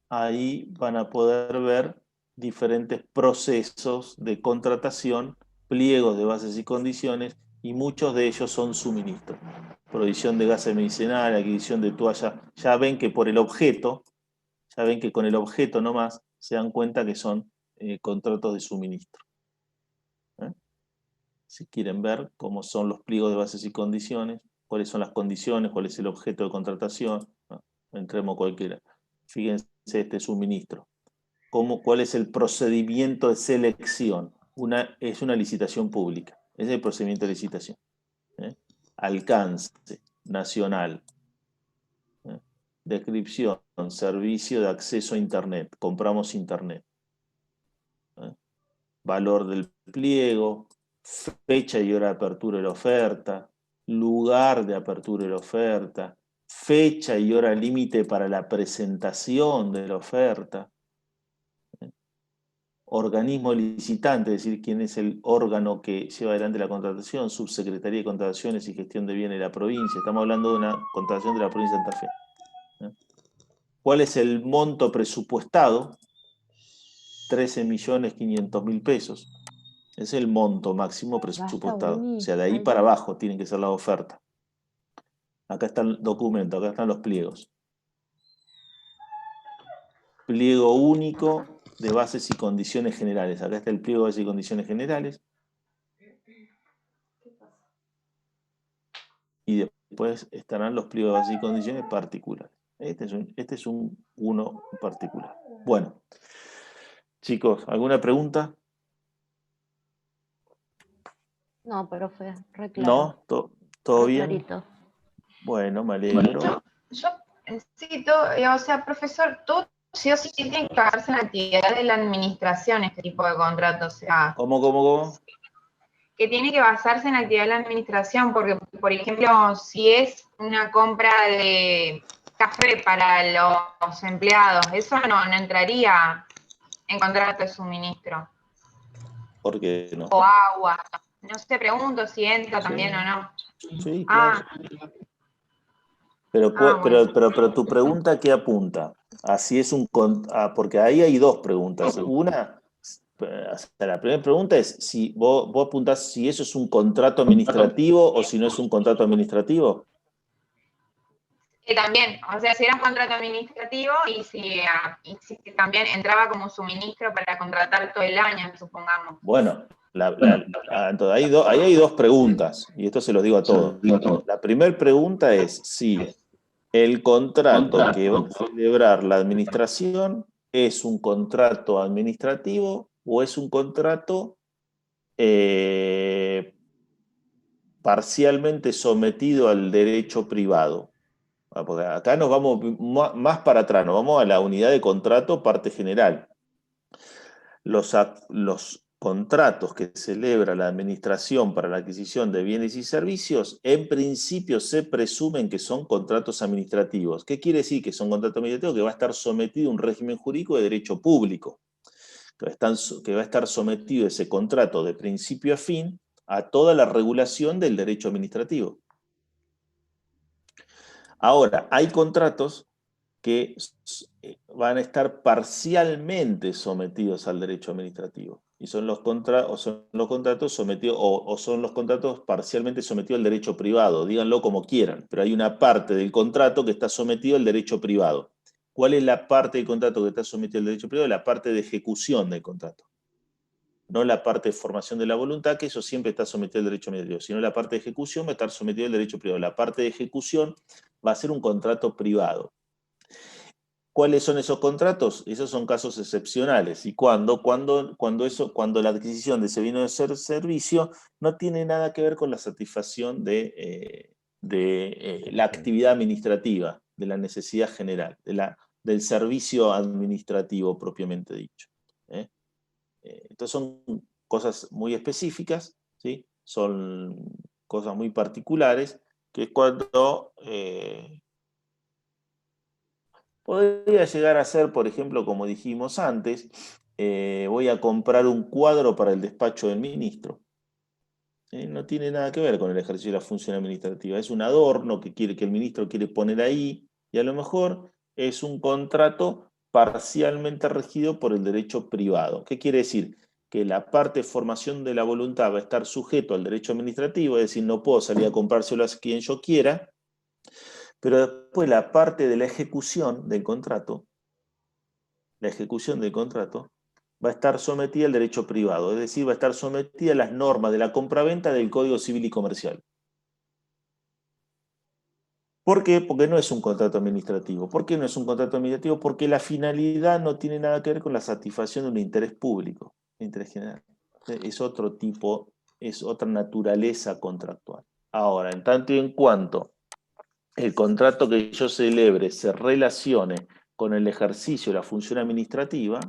[SPEAKER 1] ahí van a poder ver diferentes procesos de contratación, pliegos de bases y condiciones, y muchos de ellos son suministros. Provisión de gases medicinales, adquisición de toallas. Ya ven que por el objeto, ya ven que con el objeto nomás se dan cuenta que son contratos de suministro. Si quieren ver cómo son los pliegos de bases y condiciones, cuáles son las condiciones, cuál es el objeto de contratación, ¿no? Entremos cualquiera. Fíjense este suministro. ¿Cuál es el procedimiento de selección? Es una licitación pública. Ese es el procedimiento de licitación. Alcance nacional. Descripción, servicio de acceso a Internet. Compramos Internet. Valor del pliego, fecha y hora de apertura de la oferta, lugar de apertura de la oferta, fecha y hora límite para la presentación de la oferta, organismo licitante, es decir, quién es el órgano que lleva adelante la contratación, Subsecretaría de Contrataciones y Gestión de Bienes de la provincia. Estamos hablando de una contratación de la provincia de Santa Fe. ¿Cuál es el monto presupuestado? 13.500.000 pesos. Es el monto máximo presupuestado. O sea, de ahí para abajo tienen que ser la oferta. Acá está el documento, acá están los pliegos. Pliego único de bases y condiciones generales. Acá está el pliego de bases y condiciones generales. Y después estarán los pliegos de bases y condiciones particulares. Este es uno particular. Bueno, chicos, ¿alguna pregunta?
[SPEAKER 7] No, profe, re claro.
[SPEAKER 1] ¿No? ¿Todo
[SPEAKER 7] Re
[SPEAKER 1] bien?
[SPEAKER 7] clarito.
[SPEAKER 1] Bueno, me alegro.
[SPEAKER 5] Yo necesito, o sea, profesor, todo sí o sí tiene que pagarse en la actividad de la administración este tipo de contrato, o sea,
[SPEAKER 1] ¿Cómo?
[SPEAKER 5] que tiene que basarse en la actividad de la administración, porque, por ejemplo, si es una compra de café para los empleados, eso no entraría en contrato de suministro.
[SPEAKER 1] ¿Por qué no?
[SPEAKER 5] O agua. No sé, pregunto si entra también o no.
[SPEAKER 1] Sí, claro. Pero tu pregunta, ¿qué apunta? Así es porque ahí hay dos preguntas. Una, la primera pregunta es si vos apuntás si eso es un contrato administrativo o si no es un contrato administrativo.
[SPEAKER 5] Que también, o sea, si era un contrato administrativo y si también entraba como suministro para contratar todo el año, supongamos.
[SPEAKER 1] Bueno, entonces, ahí hay dos preguntas, y esto se los digo a todos. La primera pregunta es si el contrato que va a celebrar la administración es un contrato administrativo o es un contrato parcialmente sometido al derecho privado. Porque acá nos vamos más para atrás, nos vamos a la unidad de contrato, parte general. Los contratos que celebra la administración para la adquisición de bienes y servicios, en principio se presumen que son contratos administrativos. ¿Qué quiere decir que son contratos administrativos? Que va a estar sometido a un régimen jurídico de derecho público, que va a estar sometido ese contrato de principio a fin a toda la regulación del derecho administrativo. Ahora, hay contratos que van a estar parcialmente sometidos al derecho administrativo. Y son los contratos sometidos, o son los contratos parcialmente sometidos al derecho privado, díganlo como quieran, pero hay una parte del contrato que está sometido al derecho privado. ¿Cuál es la parte del contrato que está sometido al derecho privado? La parte de ejecución del contrato. No la parte de formación de la voluntad, que eso siempre está sometido al derecho administrativo, sino la parte de ejecución va a estar sometida al derecho privado. La parte de ejecución va a ser un contrato privado. ¿Cuáles son esos contratos? Esos son casos excepcionales. ¿Y cuándo? Cuando la adquisición de ese bien o servicio no tiene nada que ver con la satisfacción de la actividad administrativa, de la necesidad general, del servicio administrativo propiamente dicho. Entonces son cosas muy específicas, ¿sí? Son cosas muy particulares, que es cuando podría llegar a ser, por ejemplo, como dijimos antes, voy a comprar un cuadro para el despacho del ministro. No tiene nada que ver con el ejercicio de la función administrativa. Es un adorno que el ministro quiere poner ahí, y a lo mejor es un contrato parcialmente regido por el derecho privado. ¿Qué quiere decir? Que la parte de formación de la voluntad va a estar sujeto al derecho administrativo, es decir, no puedo salir a comprárselo a quien yo quiera, pero después la parte de la ejecución del contrato va a estar sometida al derecho privado, es decir, va a estar sometida a las normas de la compraventa del Código Civil y Comercial. ¿Por qué? Porque no es un contrato administrativo. ¿Por qué no es un contrato administrativo? Porque la finalidad no tiene nada que ver con la satisfacción de un interés público, un interés general. Es otro tipo, es otra naturaleza contractual. Ahora, en tanto y en cuanto el contrato que yo celebre se relacione con el ejercicio de la función administrativa,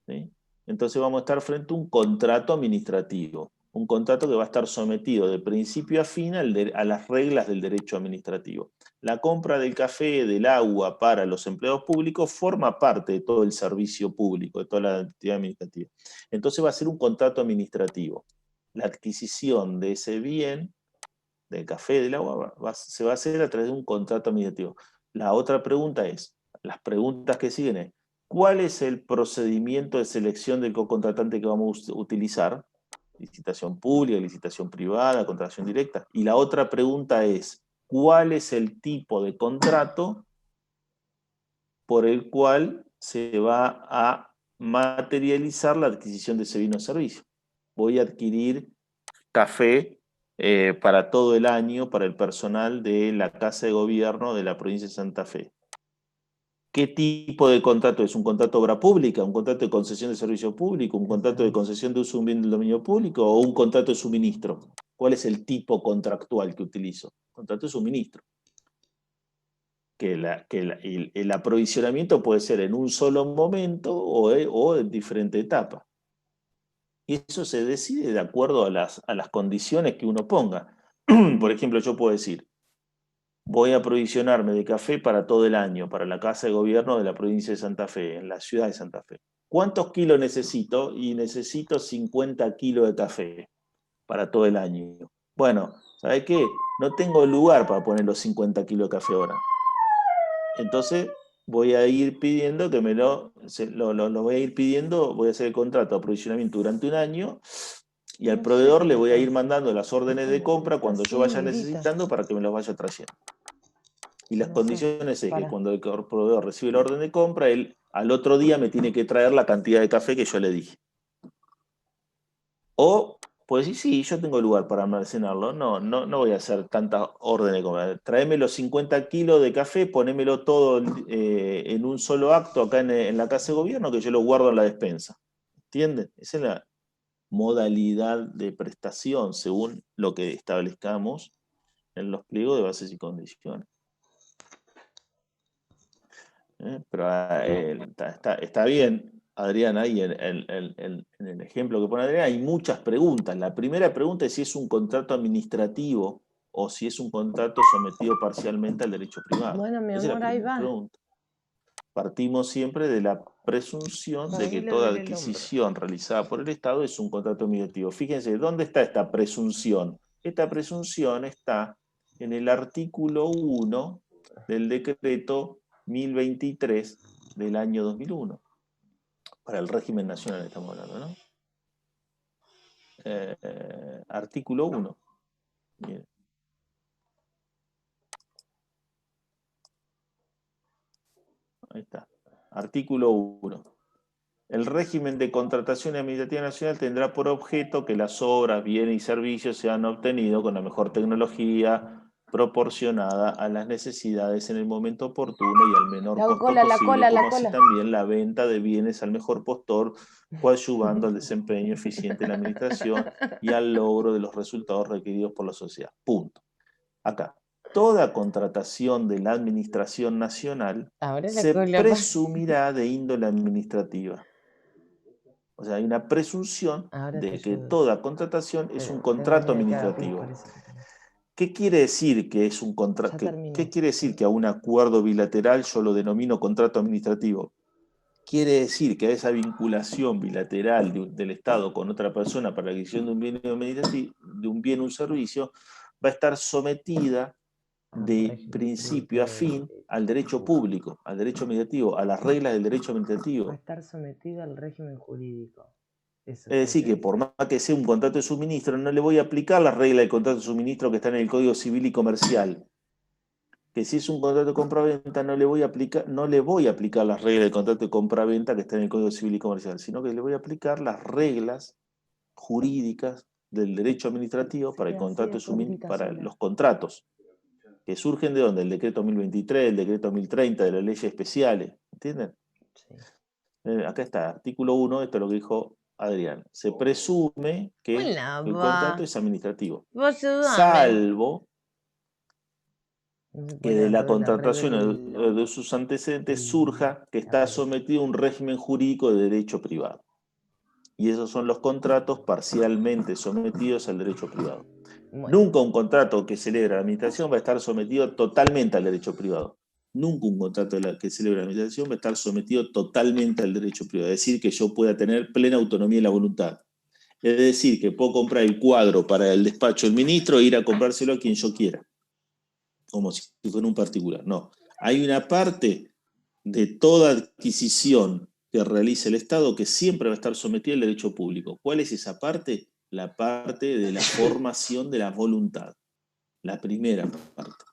[SPEAKER 1] ¿sí? Entonces vamos a estar frente a un contrato administrativo, un contrato que va a estar sometido de principio a fin a las reglas del derecho administrativo. La compra del café, del agua para los empleados públicos forma parte de todo el servicio público, de toda la actividad administrativa. Entonces va a ser un contrato administrativo. La adquisición de ese bien, del café, del agua, se va a hacer a través de un contrato administrativo. La otra pregunta es, las preguntas que siguen es, ¿cuál es el procedimiento de selección del cocontratante que vamos a utilizar? Licitación pública, licitación privada, contratación directa. Y la otra pregunta es, ¿cuál es el tipo de contrato por el cual se va a materializar la adquisición de ese bien o servicio? Voy a adquirir café para todo el año para el personal de la Casa de Gobierno de la provincia de Santa Fe. ¿Qué tipo de contrato es? ¿Un contrato de obra pública? ¿Un contrato de concesión de servicio público? ¿Un contrato de concesión de uso de un bien del dominio público? ¿O un contrato de suministro? ¿Cuál es el tipo contractual que utilizo? Contrato de suministro. El aprovisionamiento puede ser en un solo momento o en diferente etapa. Y eso se decide de acuerdo a las condiciones que uno ponga. Por ejemplo, yo puedo decir, voy a aprovisionarme de café para todo el año, para la Casa de Gobierno de la provincia de Santa Fe, en la ciudad de Santa Fe. ¿Cuántos kilos necesito? Y necesito 50 kilos de café para todo el año. Bueno, ¿sabes qué? No tengo lugar para poner los 50 kilos de café ahora. Entonces voy a ir pidiendo que lo voy a ir pidiendo, voy a hacer el contrato de aprovisionamiento durante un año y al proveedor le voy a ir mandando las órdenes de compra cuando yo vaya necesitando para que me los vaya trayendo. Y las condiciones es que cuando el proveedor recibe la orden de compra, él al otro día me tiene que traer la cantidad de café que yo le dije. O puede decir, sí, yo tengo lugar para almacenarlo, no voy a hacer tantas órdenes de compra. Tráeme los 50 kilos de café, ponémelo todo en un solo acto acá en la Casa de Gobierno, que yo lo guardo en la despensa. ¿Entienden? Esa es la modalidad de prestación según lo que establezcamos en los pliegos de bases y condiciones. Pero está bien, Adrián, ahí en el ejemplo que pone Adrián hay muchas preguntas. La primera pregunta es si es un contrato administrativo o si es un contrato sometido parcialmente al derecho privado.
[SPEAKER 4] Bueno, mi
[SPEAKER 1] Esa es la
[SPEAKER 4] amor, ahí
[SPEAKER 1] primera
[SPEAKER 4] va.
[SPEAKER 1] pregunta. Partimos siempre de la presunción de que toda adquisición realizada por el Estado es un contrato administrativo. Fíjense, ¿dónde está esta presunción? Esta presunción está en el artículo 1 del decreto 1023 del año 2001. Para el régimen nacional estamos hablando, ¿no? Artículo 1. Bien. Ahí está. Artículo 1. El régimen de contratación administrativa nacional tendrá por objeto que las obras, bienes y servicios sean obtenidos con la mejor tecnología proporcionada a las necesidades en el momento oportuno y al menor costo posible, como así también la venta de bienes al mejor postor, coadyuvando al desempeño eficiente de la administración y al logro de los resultados requeridos por la sociedad. Punto. Acá. Toda contratación de la administración nacional se presumirá de índole administrativa. O sea, hay una presunción de que toda contratación es un contrato administrativo. ¿Qué quiere decir que es un contrato? ¿Qué quiere decir que a un acuerdo bilateral yo lo denomino contrato administrativo? Quiere decir que a esa vinculación bilateral del Estado con otra persona para la adquisición de un bien o un servicio va a estar sometida de principio a fin al derecho público, al derecho administrativo, a las reglas del derecho administrativo.
[SPEAKER 4] Va a estar sometida al régimen jurídico.
[SPEAKER 1] Es decir, que por más que sea un contrato de suministro, no le voy a aplicar las reglas del contrato de suministro que están en el Código Civil y Comercial. Que si es un contrato de compra-venta, no le voy a aplicar las reglas del contrato de compra-venta que están en el Código Civil y Comercial, sino que le voy a aplicar las reglas jurídicas del derecho administrativo para el contrato de suministro, para los contratos. Que surgen de dónde? El decreto 1023, el decreto 1030, de las leyes especiales. ¿Entienden? Sí. Acá está, artículo 1, esto es lo que dijo Adrián. Se presume que el contrato es administrativo. Salvo
[SPEAKER 4] No se
[SPEAKER 1] que
[SPEAKER 4] puede
[SPEAKER 1] de la
[SPEAKER 4] al revés,
[SPEAKER 1] contratación
[SPEAKER 4] al
[SPEAKER 1] o
[SPEAKER 4] revés.
[SPEAKER 1] de sus antecedentes surja que está sometido a un régimen jurídico de derecho privado. Y esos son los contratos parcialmente sometidos al derecho privado.
[SPEAKER 4] Bueno,
[SPEAKER 1] Nunca un contrato que celebra la administración va a estar sometido totalmente al derecho privado. Nunca un contrato que celebra la administración va a estar sometido totalmente al derecho privado. Es decir, que yo pueda tener plena autonomía y la voluntad. Es decir, que puedo comprar el cuadro para el despacho del ministro e ir a comprárselo a quien yo quiera, como si fuera un particular. No. Hay una parte de toda adquisición que realice el Estado que siempre va a estar sometida al derecho público. ¿Cuál es esa parte? La parte de la formación de la voluntad. La primera parte.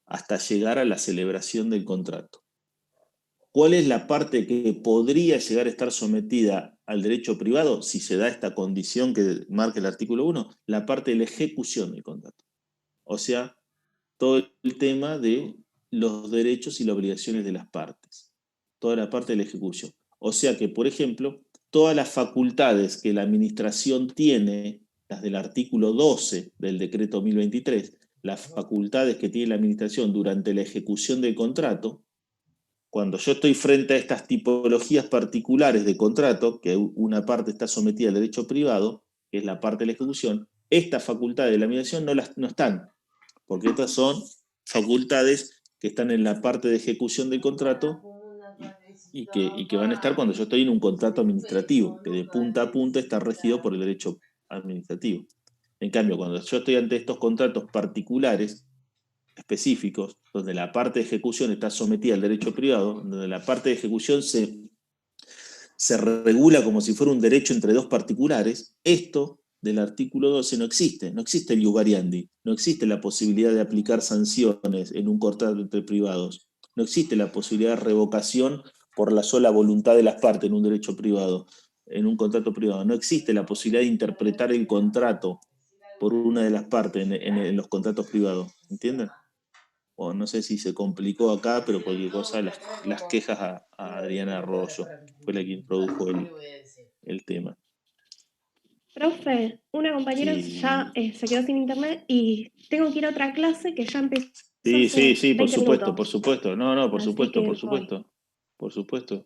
[SPEAKER 1] Hasta llegar a la celebración del contrato. ¿Cuál es la parte que podría llegar a estar sometida al derecho privado si se da esta condición que marca el artículo 1? La parte de la ejecución del contrato. O sea, todo el tema de los derechos y las obligaciones de las partes. Toda la parte de la ejecución. O sea que, por ejemplo, todas las facultades que la administración tiene, las del artículo 12 del decreto 1023, las facultades que tiene la administración durante la ejecución del contrato, cuando yo estoy frente a estas tipologías particulares de contrato, que una parte está sometida al derecho privado, que es la parte de la ejecución, estas facultades de la administración no están, porque estas son facultades que están en la parte de ejecución del contrato y que van a estar cuando yo estoy en un contrato administrativo, que de punta a punta está regido por el derecho administrativo. En cambio, cuando yo estoy ante estos contratos particulares, específicos, donde la parte de ejecución está sometida al derecho privado, donde la parte de ejecución se regula como si fuera un derecho entre dos particulares, esto del artículo 12 no existe. No existe el iuvariandi, no existe la posibilidad de aplicar sanciones en un contrato entre privados, no existe la posibilidad de revocación por la sola voluntad de las partes en un derecho privado, en un contrato privado. No existe la posibilidad de interpretar el contrato por una de las partes en los contratos privados. ¿Entienden? O no sé si se complicó acá, pero cualquier cosa, las quejas a Adriana Arroyo, fue la que introdujo el tema.
[SPEAKER 8] Profe, una compañera
[SPEAKER 1] Sí,
[SPEAKER 8] ya se quedó sin internet y tengo que ir a otra clase que ya empezó
[SPEAKER 1] sí,
[SPEAKER 8] hace
[SPEAKER 1] sí, por
[SPEAKER 8] 20
[SPEAKER 1] supuesto, por
[SPEAKER 8] minutos.
[SPEAKER 1] supuesto. No, no, por
[SPEAKER 8] Así
[SPEAKER 1] supuesto,
[SPEAKER 8] que
[SPEAKER 1] por
[SPEAKER 8] voy.
[SPEAKER 1] supuesto. Por supuesto.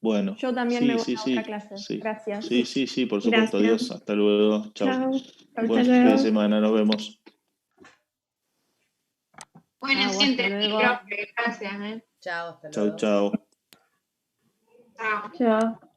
[SPEAKER 1] Bueno,
[SPEAKER 8] Yo también me
[SPEAKER 1] sí,
[SPEAKER 8] voy
[SPEAKER 1] sí,
[SPEAKER 8] a otra
[SPEAKER 1] sí,
[SPEAKER 8] clase.
[SPEAKER 1] sí.
[SPEAKER 8] Gracias.
[SPEAKER 1] Sí, sí, sí, por supuesto.
[SPEAKER 8] Gracias.
[SPEAKER 1] Adiós. Hasta luego. Chao.
[SPEAKER 8] Chao. Hasta
[SPEAKER 1] Buen fin de
[SPEAKER 8] luego.
[SPEAKER 1] semana. Nos vemos.
[SPEAKER 5] Bueno,
[SPEAKER 7] Chau,
[SPEAKER 5] sí,
[SPEAKER 7] hasta
[SPEAKER 5] entendí,
[SPEAKER 7] luego.
[SPEAKER 5] profe. Gracias,
[SPEAKER 4] chao, hasta
[SPEAKER 1] Chao,
[SPEAKER 4] luego.
[SPEAKER 1] chao.
[SPEAKER 5] Chao.
[SPEAKER 2] Chao.